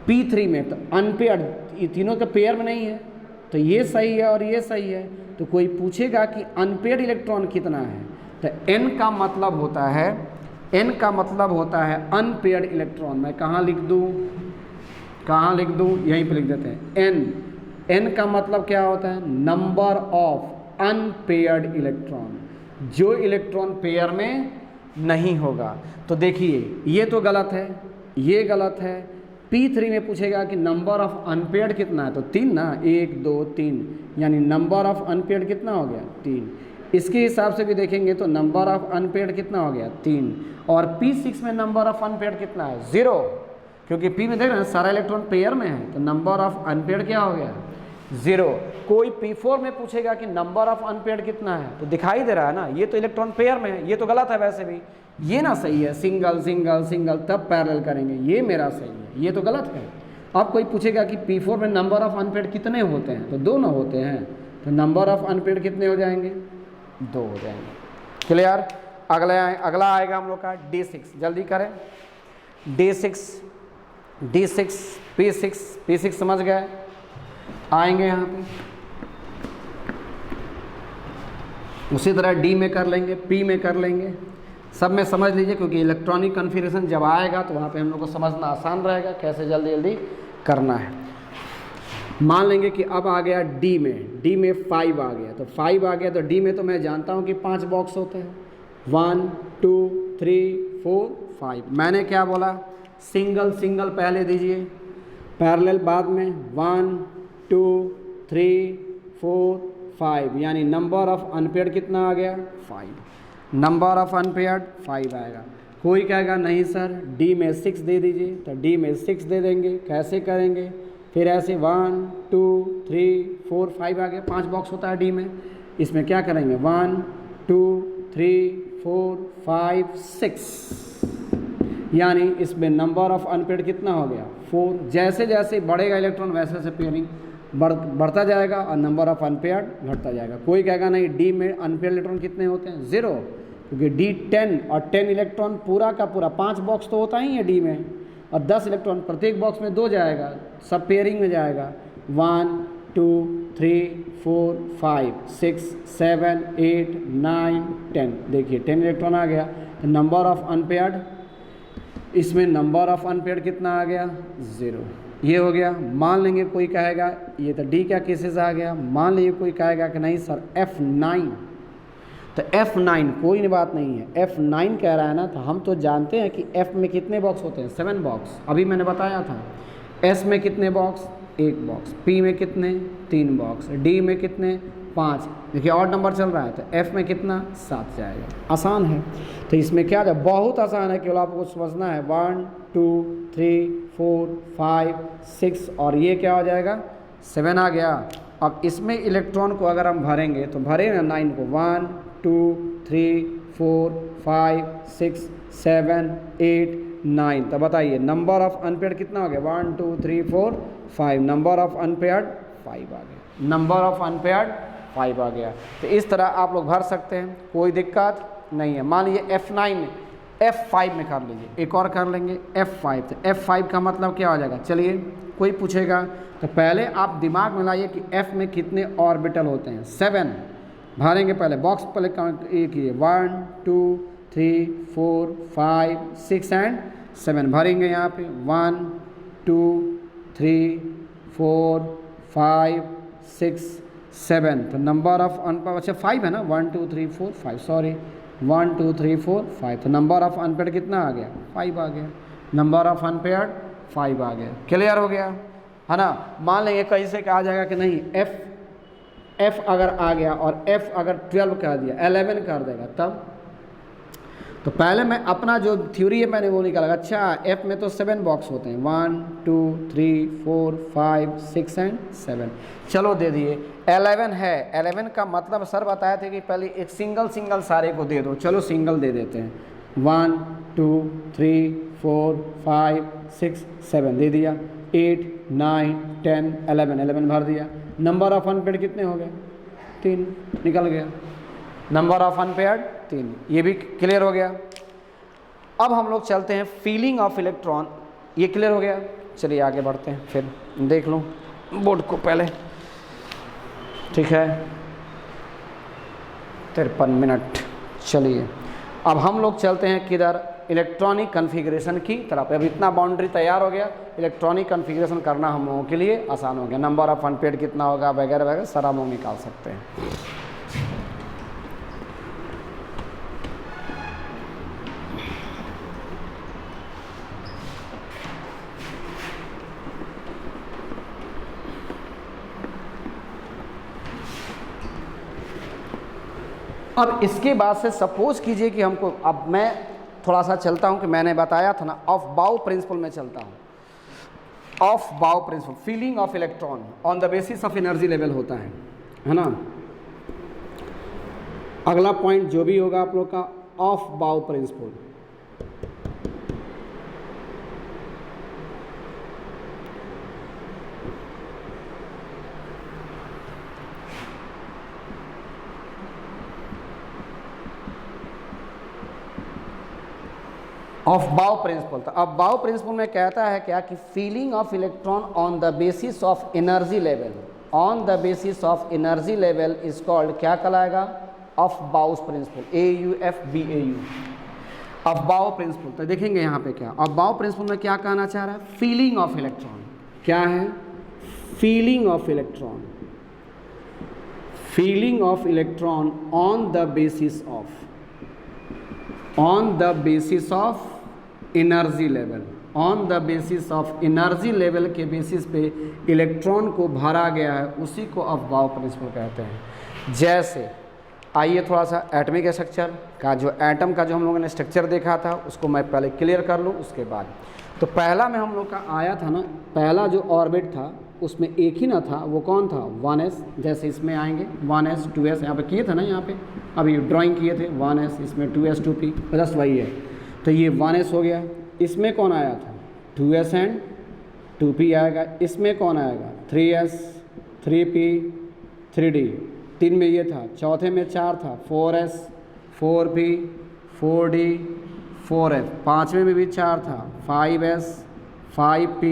P3 में तो अनपेयर्ड, ये तीनों के पेयर में नहीं है, तो ये सही है और ये सही है, तो कोई पूछेगा कि अनपेयर्ड इलेक्ट्रॉन कितना है, तो N का मतलब होता है, N का मतलब होता है अनपेयर्ड इलेक्ट्रॉन। मैं कहाँ लिख दूँ, कहाँ लिख दूँ, यहीं पे लिख देते हैं N का मतलब क्या होता है, नंबर ऑफ अनपेयर्ड इलेक्ट्रॉन, जो इलेक्ट्रॉन पेयर में नहीं होगा। तो देखिए ये तो गलत है, ये गलत है। P3 में पूछेगा कि नंबर ऑफ अनपेयर्ड कितना है, तो 3 ना, 1 2 3, यानी नंबर ऑफ अनपेयर्ड कितना हो गया, 3। इसके हिसाब से भी देखेंगे तो नंबर ऑफ अनपेयर्ड कितना हो गया, 3। और P6 में नंबर ऑफ अनपेयर्ड कितना है, 0, क्योंकि P में देख रहे हैं सारा इलेक्ट्रॉन पेयर में है, तो नंबर ऑफ अनपेयर्ड क्या हो गया, 0। कोई P4 में पूछेगा कि नंबर ऑफ अनपेयर्ड कितना है, तो दिखाई दे रहा है ना, ये तो इलेक्ट्रॉन पेयर में है, ये तो गलत है वैसे भी, ये ना सही है, सिंगल सिंगल सिंगल तब पैरेलल करेंगे, ये मेरा सही है, ये तो गलत है। अब कोई पूछेगा कि P4 में नंबर ऑफ अनपेयर्ड कितने होते हैं, तो 2 ना होते हैं, तो नंबर ऑफ अनपेयर्ड कितने हो जाएंगे, 2 हो जाएंगे। क्लियर। अगला आएगा हम लोग का D6, जल्दी करें, D6 P6 समझ गए। आएंगे यहाँ पे उसी तरह D में कर लेंगे, P में कर लेंगे, सब में समझ लीजिए, क्योंकि इलेक्ट्रॉनिक कन्फिग्रेशन जब आएगा तो वहाँ पे हम लोग को समझना आसान रहेगा कैसे जल्दी जल्दी करना है। मान लेंगे कि अब आ गया डी में 5 आ गया, तो 5 आ गया तो डी में तो मैं जानता हूँ कि 5 बॉक्स होते हैं, 1 2 3 4 5। मैंने क्या बोला, सिंगल सिंगल पहले दीजिए, पैरेलल बाद में, 1 2 3 4 5, यानी नंबर ऑफ अनपेयर्ड कितना आ गया, 5। नंबर ऑफ अनपेयर्ड 5 आएगा। कोई कहेगा नहीं सर डी में 6 दे दीजिए, तो डी में 6 दे देंगे। कैसे करेंगे, फिर ऐसे 1 2 3 4 5 आ गया, 5 बॉक्स होता है डी में। इसमें क्या करेंगे, 1 2 3 4 5 6, यानी इसमें नंबर ऑफ अनपेयर्ड कितना हो गया, 4। जैसे जैसे बढ़ेगा इलेक्ट्रॉन वैसे वैसे पेयरिंग बढ़ता जाएगा और नंबर ऑफ अनपेयर्ड घटता जाएगा। कोई कहेगा नहीं डी में अनपेयर्ड इलेक्ट्रॉन कितने होते हैं, 0, क्योंकि डी 10 और 10 इलेक्ट्रॉन पूरा का पूरा 5 बॉक्स तो होता ही है डी में, और 10 इलेक्ट्रॉन प्रत्येक बॉक्स में 2 जाएगा, सब पेयरिंग में जाएगा। 1 2 3 4 5 6 7 8 9 10, देखिए 10 इलेक्ट्रॉन आ गया। नंबर ऑफ अनपेयर्ड, इसमें नंबर ऑफ अनपेयर्ड कितना आ गया, 0। ये हो गया। मान लेंगे कोई कहेगा, ये तो डी का केसेस आ गया। मान लीजिए कोई कहेगा कि नहीं सर F9, तो F9 कोई बात नहीं है, F9 कह रहा है ना, तो हम तो जानते हैं कि F में कितने बॉक्स होते हैं, 7 बॉक्स, अभी मैंने बताया था। S में कितने बॉक्स, 1 बॉक्स, P में कितने, 3 बॉक्स, D में कितने, 5। देखिए और नंबर चल रहा है, तो F में कितना, 7 जाएगा। आसान है, तो इसमें क्या है, बहुत आसान है, केवल आपको समझना है। 1 2 3 4 5 6, और ये क्या हो जाएगा, 7 आ गया। अब इसमें इलेक्ट्रॉन को अगर हम भरेंगे तो भरेंगे 9 को, 1 2 3 4 5 6 7 8 9, तो बताइए नंबर ऑफ अनपेयर्ड कितना हो गया, 1 2 3 4 5, नंबर ऑफ अनपेयर्ड 5 आ गया, नंबर ऑफ अनपेयर्ड 5 आ गया। तो इस तरह आप लोग भर सकते हैं, कोई दिक्कत नहीं है। मान लीजिए F9 में, F5 में कर लीजिए, एक और कर लेंगे F5, तो F5 का मतलब क्या हो जाएगा, चलिए कोई पूछेगा तो पहले आप दिमाग में लाइए कि F में कितने ऑर्बिटल होते हैं, 7 भरेंगे। पहले बॉक्स पहले ये कीजिए, 1 2 3 4 5 6 एंड 7 भरेंगे। यहाँ पे 1 2 3 4 5 6 7, तो नंबर ऑफ अनपेयर्ड, अच्छा 5 है ना, 1 2 3 4 5, सॉरी 1 2 3 4 5, तो नंबर ऑफ अनपेयर्ड कितना आ गया, 5 आ गया। नंबर ऑफ अनपेयर्ड 5 आ गया। क्लियर हो गया है ना। मान लेंगे कहीं से क्या आ जाएगा कि नहीं, F अगर आ गया और F अगर 12 कर दिया, 11 कर देगा, तब तो पहले मैं अपना जो थ्योरी है मैंने वो निकाला। अच्छा F में तो 7 बॉक्स होते हैं, 1 2 3 4 5 6 एंड 7, चलो दे दिए। 11 है, 11 का मतलब सर बताए थे कि पहले एक सिंगल सारे को दे दो, चलो सिंगल दे देते हैं। 1 2 3 4 5 6 7 दे दिया, 8 9 10 11 भर दिया। नंबर ऑफ अनपेयर्ड कितने हो गए, 3 निकल गया, नंबर ऑफ अनपेयर्ड 3, ये भी क्लियर हो गया। अब हम लोग चलते हैं फीलिंग ऑफ इलेक्ट्रॉन, ये क्लियर हो गया। चलिए आगे बढ़ते हैं, फिर देख लूँ बोर्ड को पहले, ठीक है 53 मिनट। चलिए अब हम लोग चलते हैं किधर, इलेक्ट्रॉनिक कन्फिग्रेशन की तरफ। अब इतना बाउंड्री तैयार हो गया, इलेक्ट्रॉनिक कन्फिग्रेशन करना हम लोगों के लिए आसान हो गया। नंबर ऑफ अनपेयर्ड कितना होगा वगैरह वगैरह सारा हम लोग निकाल सकते हैं। अब इसके बाद से सपोज कीजिए कि हमको, अब मैं थोड़ा सा चलता हूं कि मैंने बताया था ना ऑफ बाउ प्रिंसिपल में चलता हूं। Aufbau principle, filling of electron on the basis of energy level होता है ना। अगला पॉइंट जो भी होगा आप लोग का, ऑफ बाउ प्रिंसिपल। ऑफ बाउ प्रिंसिपल, तो अब बाउ प्रिंसिपल में कहता है क्या कि feeling of electron on the basis of energy level, on the basis of energy level is called, क्या कहलाएगा, ऑफ बाउस प्रिंसिपल, AUFBAU, ऑफ बाउ प्रिंसिपल। तो देखेंगे यहाँ पे क्या ऑफ बाउ प्रिंसिपल में क्या कहना चाह रहा है, फीलिंग ऑफ इलेक्ट्रॉन क्या है, feeling of electron, feeling of electron on the basis of energy level, on the basis of energy level के बेसिस पे इलेक्ट्रॉन को भरा गया है, उसी को अफबाउ प्रिंसिपल कहते हैं। जैसे आइए थोड़ा सा एटमिक स्ट्रक्चर का, जो एटम का जो हम लोगों ने स्ट्रक्चर देखा था उसको मैं पहले क्लियर कर लूँ उसके बाद। तो पहला में हम लोग का आया था ना, पहला जो ऑर्बिट था उसमें एक ही ना था, वो कौन था 1s। जैसे इसमें आएंगे 1s 2s, यहाँ पे किए थे ना, यहाँ पे अभी ड्राइंग किए थे 1s, इसमें 2s 2p, बस वही है। तो ये 1s हो गया। इसमें कौन आया था 2s एंड 2p आएगा। इसमें कौन आएगा 3s 3p 3d, 3 में ये था, चौथे में 4 था 4s 4p 4d 4f, पाँचवें में भी 4 था 5s 5p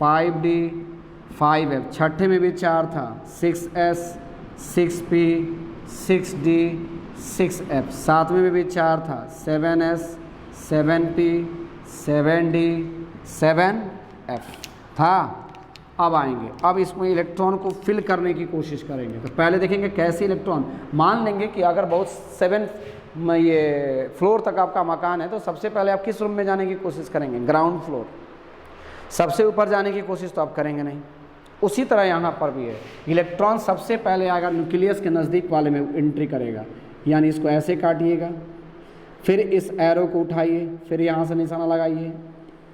5d 5f, छठे में भी 4 था 6s 6p 6d 6f, सातवें में भी 4 था 7s 7p 7d 7f था। अब आएंगे, अब इसमें इलेक्ट्रॉन को फिल करने की कोशिश करेंगे। तो पहले देखेंगे कैसे इलेक्ट्रॉन, मान लेंगे कि अगर बहुत 7 ये फ्लोर तक आपका मकान है, तो सबसे पहले आप किस रूम में जाने की कोशिश करेंगे, ग्राउंड फ्लोर। सबसे ऊपर जाने की कोशिश तो आप करेंगे नहीं। उसी तरह यहाँ पर भी है, इलेक्ट्रॉन सबसे पहले अगर न्यूक्लियस के नज़दीक वाले में एंट्री करेगा, यानी इसको ऐसे काटिएगा, फिर इस एरो को उठाइए, फिर यहाँ से निशाना लगाइए,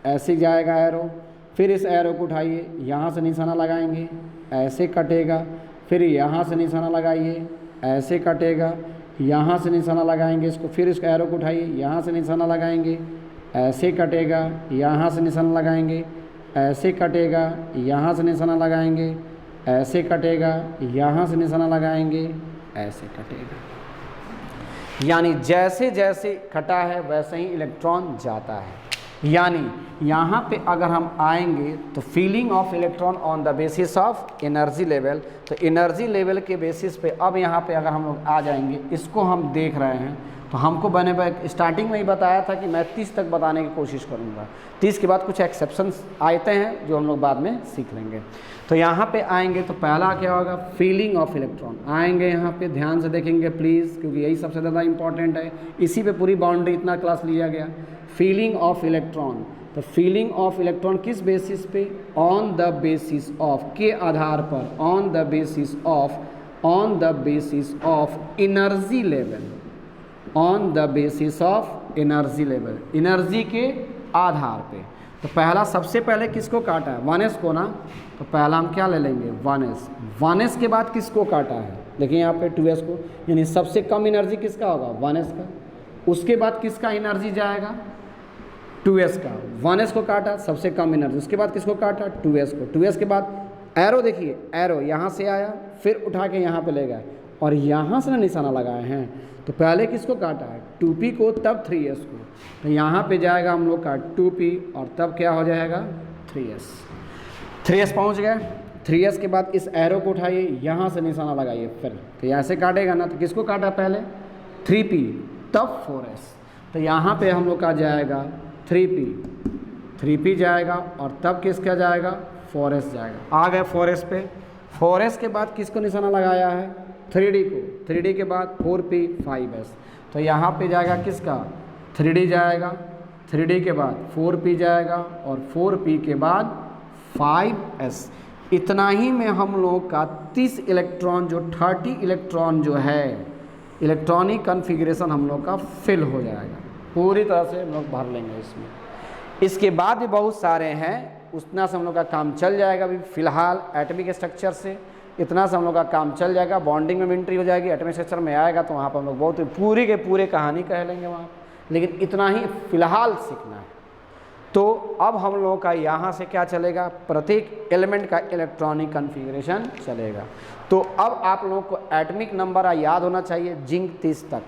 ऐसे जाएगा एरो, फिर इस एरो को उठाइए, यहाँ से निशाना लगाएंगे, ऐसे कटेगा, फिर यहाँ से निशाना लगाइए, ऐसे कटेगा, यहाँ से निशाना लगाएंगे इसको, फिर इस एरो को उठाइए, यहाँ से निशाना लगाएंगे, ऐसे कटेगा, यहाँ से निशाना लगाएंगे, ऐसे कटेगा, यहाँ से निशाना लगाएंगे, ऐसे कटेगा, यहाँ से निशाना लगाएंगे, ऐसे कटेगा। यानी जैसे जैसे कटा है वैसे ही इलेक्ट्रॉन जाता है। यानी यहाँ पे अगर हम आएंगे तो feeling of electron on the basis of energy level, तो एनर्जी लेवल के बेसिस पे अब यहाँ पे अगर हम लोग आ जाएंगे, इसको हम देख रहे हैं, तो हमको बने स्टार्टिंग में ही बताया था कि मैं 30 तक बताने की कोशिश करूँगा। 30 के बाद कुछ एक्सेप्शंस आते हैं जो हम लोग बाद में सीख लेंगे। तो यहाँ पे आएंगे तो पहला क्या होगा, फीलिंग ऑफ इलेक्ट्रॉन। आएंगे यहाँ पे ध्यान से देखेंगे प्लीज़, क्योंकि यही सबसे ज़्यादा इंपॉर्टेंट है, इसी पे पूरी बाउंड्री इतना क्लास लिया गया। फीलिंग ऑफ इलेक्ट्रॉन, तो फीलिंग ऑफ इलेक्ट्रॉन किस बेसिस पे, ऑन द बेसिस ऑफ, के आधार पर, on the basis of energy level, on the basis of energy level, energy के आधार पे। तो पहला सबसे पहले किसको काटा है, 1s को ना, तो पहला हम क्या ले लेंगे 1s। 1s के बाद किसको काटा है, देखिए यहाँ पे 2s को, यानी सबसे कम एनर्जी किसका होगा 1s का। उसके बाद किसका एनर्जी जाएगा 2s का। 1s को काटा सबसे कम एनर्जी, उसके बाद किसको काटा 2s को। 2s के बाद एरो देखिए, एरो यहाँ से आया, फिर उठा के यहाँ पे ले गए और यहाँ से निशाना लगाए हैं। तो पहले किसको काटा है 2p को, तब 3s को। तो यहाँ पे जाएगा हम लोग का 2p और तब क्या हो जाएगा 3s। 3s पहुँच गए। 3s के बाद इस एरो को उठाइए, यहाँ से निशाना लगाइए, फिर तो यहाँ से काटेगा ना, तो किसको काटा पहले 3p, तब 4s। तो यहाँ पे हम लोग का जाएगा 3p जाएगा और तब किसका जाएगा 4s जाएगा। आ गए 4s पे। 4s के बाद किसको निशाना लगाया है 3d को। 3d के बाद 4p 5s। तो यहाँ पे जाएगा किसका 3d जाएगा, 3d के बाद 4p जाएगा और 4p के बाद 5s। इतना ही में हम लोग का 30 इलेक्ट्रॉन जो 30 इलेक्ट्रॉन जो है इलेक्ट्रॉनिक कन्फिग्रेशन हम लोग का फिल हो जाएगा, पूरी तरह से हम लोग भर लेंगे इसमें। इसके बाद भी बहुत सारे हैं, उतना से हम लोग का काम चल जाएगा। अभी फ़िलहाल एटमिक स्ट्रक्चर से इतना से हम लोग का काम चल जाएगा। बॉन्डिंग में एंट्री हो जाएगी, एटमिक स्ट्रक्चर में आएगा तो वहाँ पर हम लोग बहुत पूरी के पूरे कहानी कह लेंगे वहाँ, लेकिन इतना ही फ़िलहाल सीखना है। तो अब हम लोगों का यहाँ से क्या चलेगा, प्रत्येक एलिमेंट का इलेक्ट्रॉनिक कन्फिग्रेशन चलेगा। तो अब आप लोगों को एटमिक नंबर याद होना चाहिए, जिंक 30 तक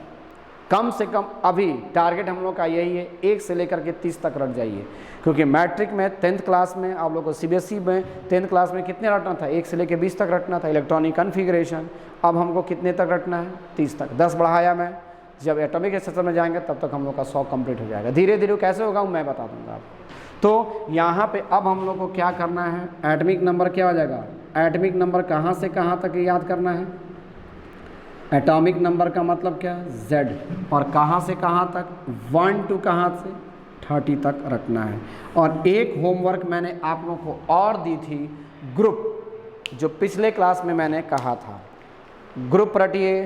कम से कम। अभी टारगेट हम लोग का यही है, 1 से लेकर के 30 तक रख जाइए, क्योंकि मैट्रिक में 10th क्लास में आप लोग को CBSE में 10th क्लास में कितने रटना था, 1 से लेकर 20 तक रटना था इलेक्ट्रॉनिक कन्फिग्रेशन। अब हमको कितने तक रटना है 30 तक, 10 बढ़ाया मैं। जब एटॉमिक स्ट्रक्चर में जाएंगे तब तक हम लोग का 100 कंप्लीट हो जाएगा। धीरे धीरे कैसे होगा मैं बता दूंगा आपको। तो यहाँ पे अब हम लोग को क्या करना है, एटॉमिक नंबर क्या हो जाएगा, एटॉमिक नंबर कहाँ से कहाँ तक याद करना है, एटॉमिक नंबर का मतलब क्या है Z, और कहाँ से कहाँ तक 1 to कहाँ से 30 तक रखना है। और एक होमवर्क मैंने आप लोगों को और दी थी, ग्रुप, जो पिछले क्लास में मैंने कहा था, ग्रुप रटिए,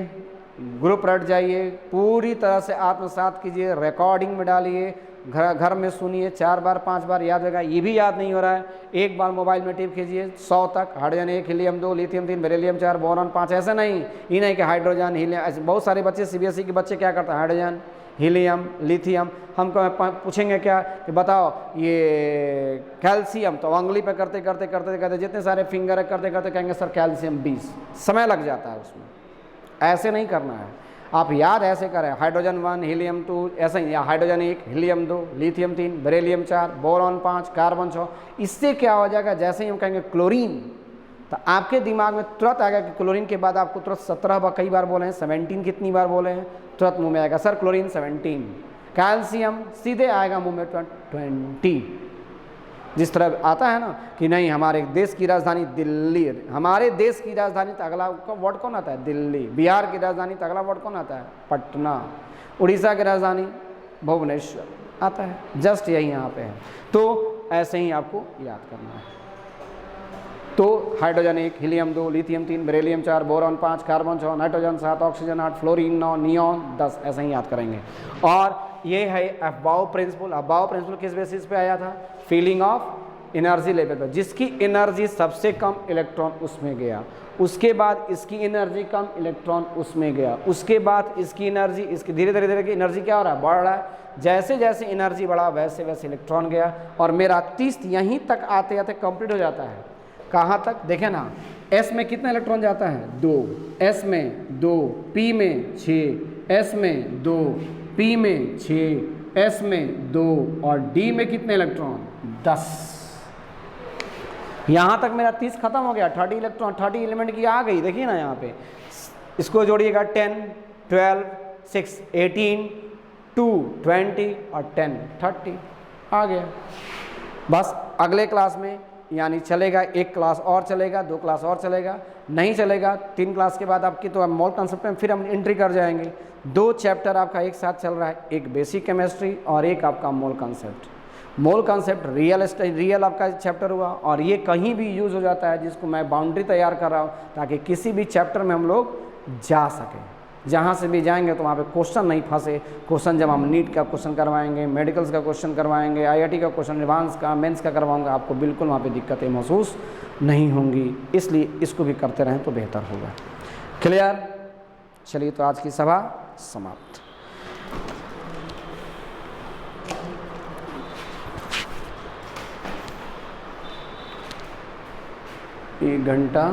ग्रुप रट जाइए, पूरी तरह से आत्मसात कीजिए, रिकॉर्डिंग में डालिए, घर में सुनिए, 4 बार 5 बार याद होगा। ये भी याद नहीं हो रहा है, एक बार मोबाइल में टिप कीजिए 100 तक, hydrogen 1, helium 2, lithium 3, beryllium 4, boron 5, ऐसे नहीं, ये नहीं कि हाइड्रोजन हीलियम। ऐसे बहुत सारे बच्चे CBSE के बच्चे क्या करते हैं, हाइड्रोजन, हीलियम, लिथियम, हमको पूछेंगे क्या कि बताओ ये कैल्शियम, तो उंगली पे करते करते करते करते जितने सारे फिंगर है करते करते कहेंगे सर कैल्शियम 20, समय लग जाता है उसमें। ऐसे नहीं करना है, आप याद ऐसे करें, हाइड्रोजन 1, हीलियम 2, ऐसे ही, या hydrogen 1, helium 2, lithium 3, beryllium 4, boron 5, carbon 6। इससे क्या हो जाएगा, जैसे ही हम कहेंगे क्लोरीन, तो आपके दिमाग में तुरंत आएगा कि क्लोरीन के बाद आपको तुरंत 17 बार कई बार बोले हैं, 17 कितनी बार बोले हैं, तुरंत मुंह में आएगा सर क्लोरीन 17। कैल्शियम सीधे आएगा मुंह में 20। जिस तरह आता है ना कि नहीं हमारे देश की राजधानी दिल्ली, हमारे देश की राजधानी तो अगला वर्ड कौन आता है, दिल्ली। बिहार की राजधानी तो अगला वर्ड कौन आता है, पटना। उड़ीसा की राजधानी भुवनेश्वर आता है, जस्ट यही यहाँ पे है। तो ऐसे ही आपको याद करना है। तो hydrogen 1, helium 2, lithium 3, beryllium 4, boron 5, carbon 6, nitrogen 7, oxygen 8, fluorine 9, neon 10, ऐसे ही याद करेंगे। और ये है अबाव प्रिंसिपल। अबाव प्रिंसिपल किस बेसिस पे आया था, फीलिंग ऑफ एनर्जी लेवल पर, जिसकी एनर्जी सबसे कम इलेक्ट्रॉन उसमें गया, उसके बाद इसकी एनर्जी कम इलेक्ट्रॉन उसमें गया, उसके बाद इसकी एनर्जी, इसकी धीरे धीरे धीरे की एनर्जी क्या हो रहा है, बढ़ रहा है। जैसे जैसे एनर्जी बढ़ा वैसे वैसे इलेक्ट्रॉन गया, और मेरा 30 यहीं तक आते आते कंप्लीट हो जाता है। कहाँ तक देखें ना, S में कितना इलेक्ट्रॉन जाता है, 2, S में 2, P में 6, S में 2, P में 6, S में 2, और D में कितने इलेक्ट्रॉन, 10। यहाँ तक मेरा 30 खत्म हो गया, 30 इलेक्ट्रॉन, 30 एलिमेंट की आ गई। देखिए ना यहाँ पे, इसको जोड़िएगा 10, 12, 6, 18, 2, 20 और 10, 30 आ गया। बस अगले क्लास में यानी चलेगा, एक क्लास और चलेगा, 2 क्लास और चलेगा, नहीं चलेगा 3 क्लास के बाद आपकी तो मोल कॉन्सेप्ट में फिर हम एंट्री कर जाएंगे। 2 चैप्टर आपका एक साथ चल रहा है, एक बेसिक केमिस्ट्री और एक आपका mole concept. Mole concept real आपका चैप्टर हुआ, और ये कहीं भी यूज़ हो जाता है, जिसको मैं बाउंड्री तैयार कर रहा हूँ ताकि किसी भी चैप्टर में हम लोग जा सकें। जहाँ से भी जाएंगे तो वहाँ पे क्वेश्चन नहीं फंसे। क्वेश्चन जब हम नीट का क्वेश्चन करवाएंगे, मेडिकल्स का क्वेश्चन करवाएंगे, IIT का क्वेश्चन, एडवांस का, मेंस का करवाऊंगा, आपको बिल्कुल वहाँ पे दिक्कतें महसूस नहीं होंगी। इसलिए इसको भी करते रहें तो बेहतर होगा। क्लियर? चलिए तो आज की सभा समाप्त। 1 घंटा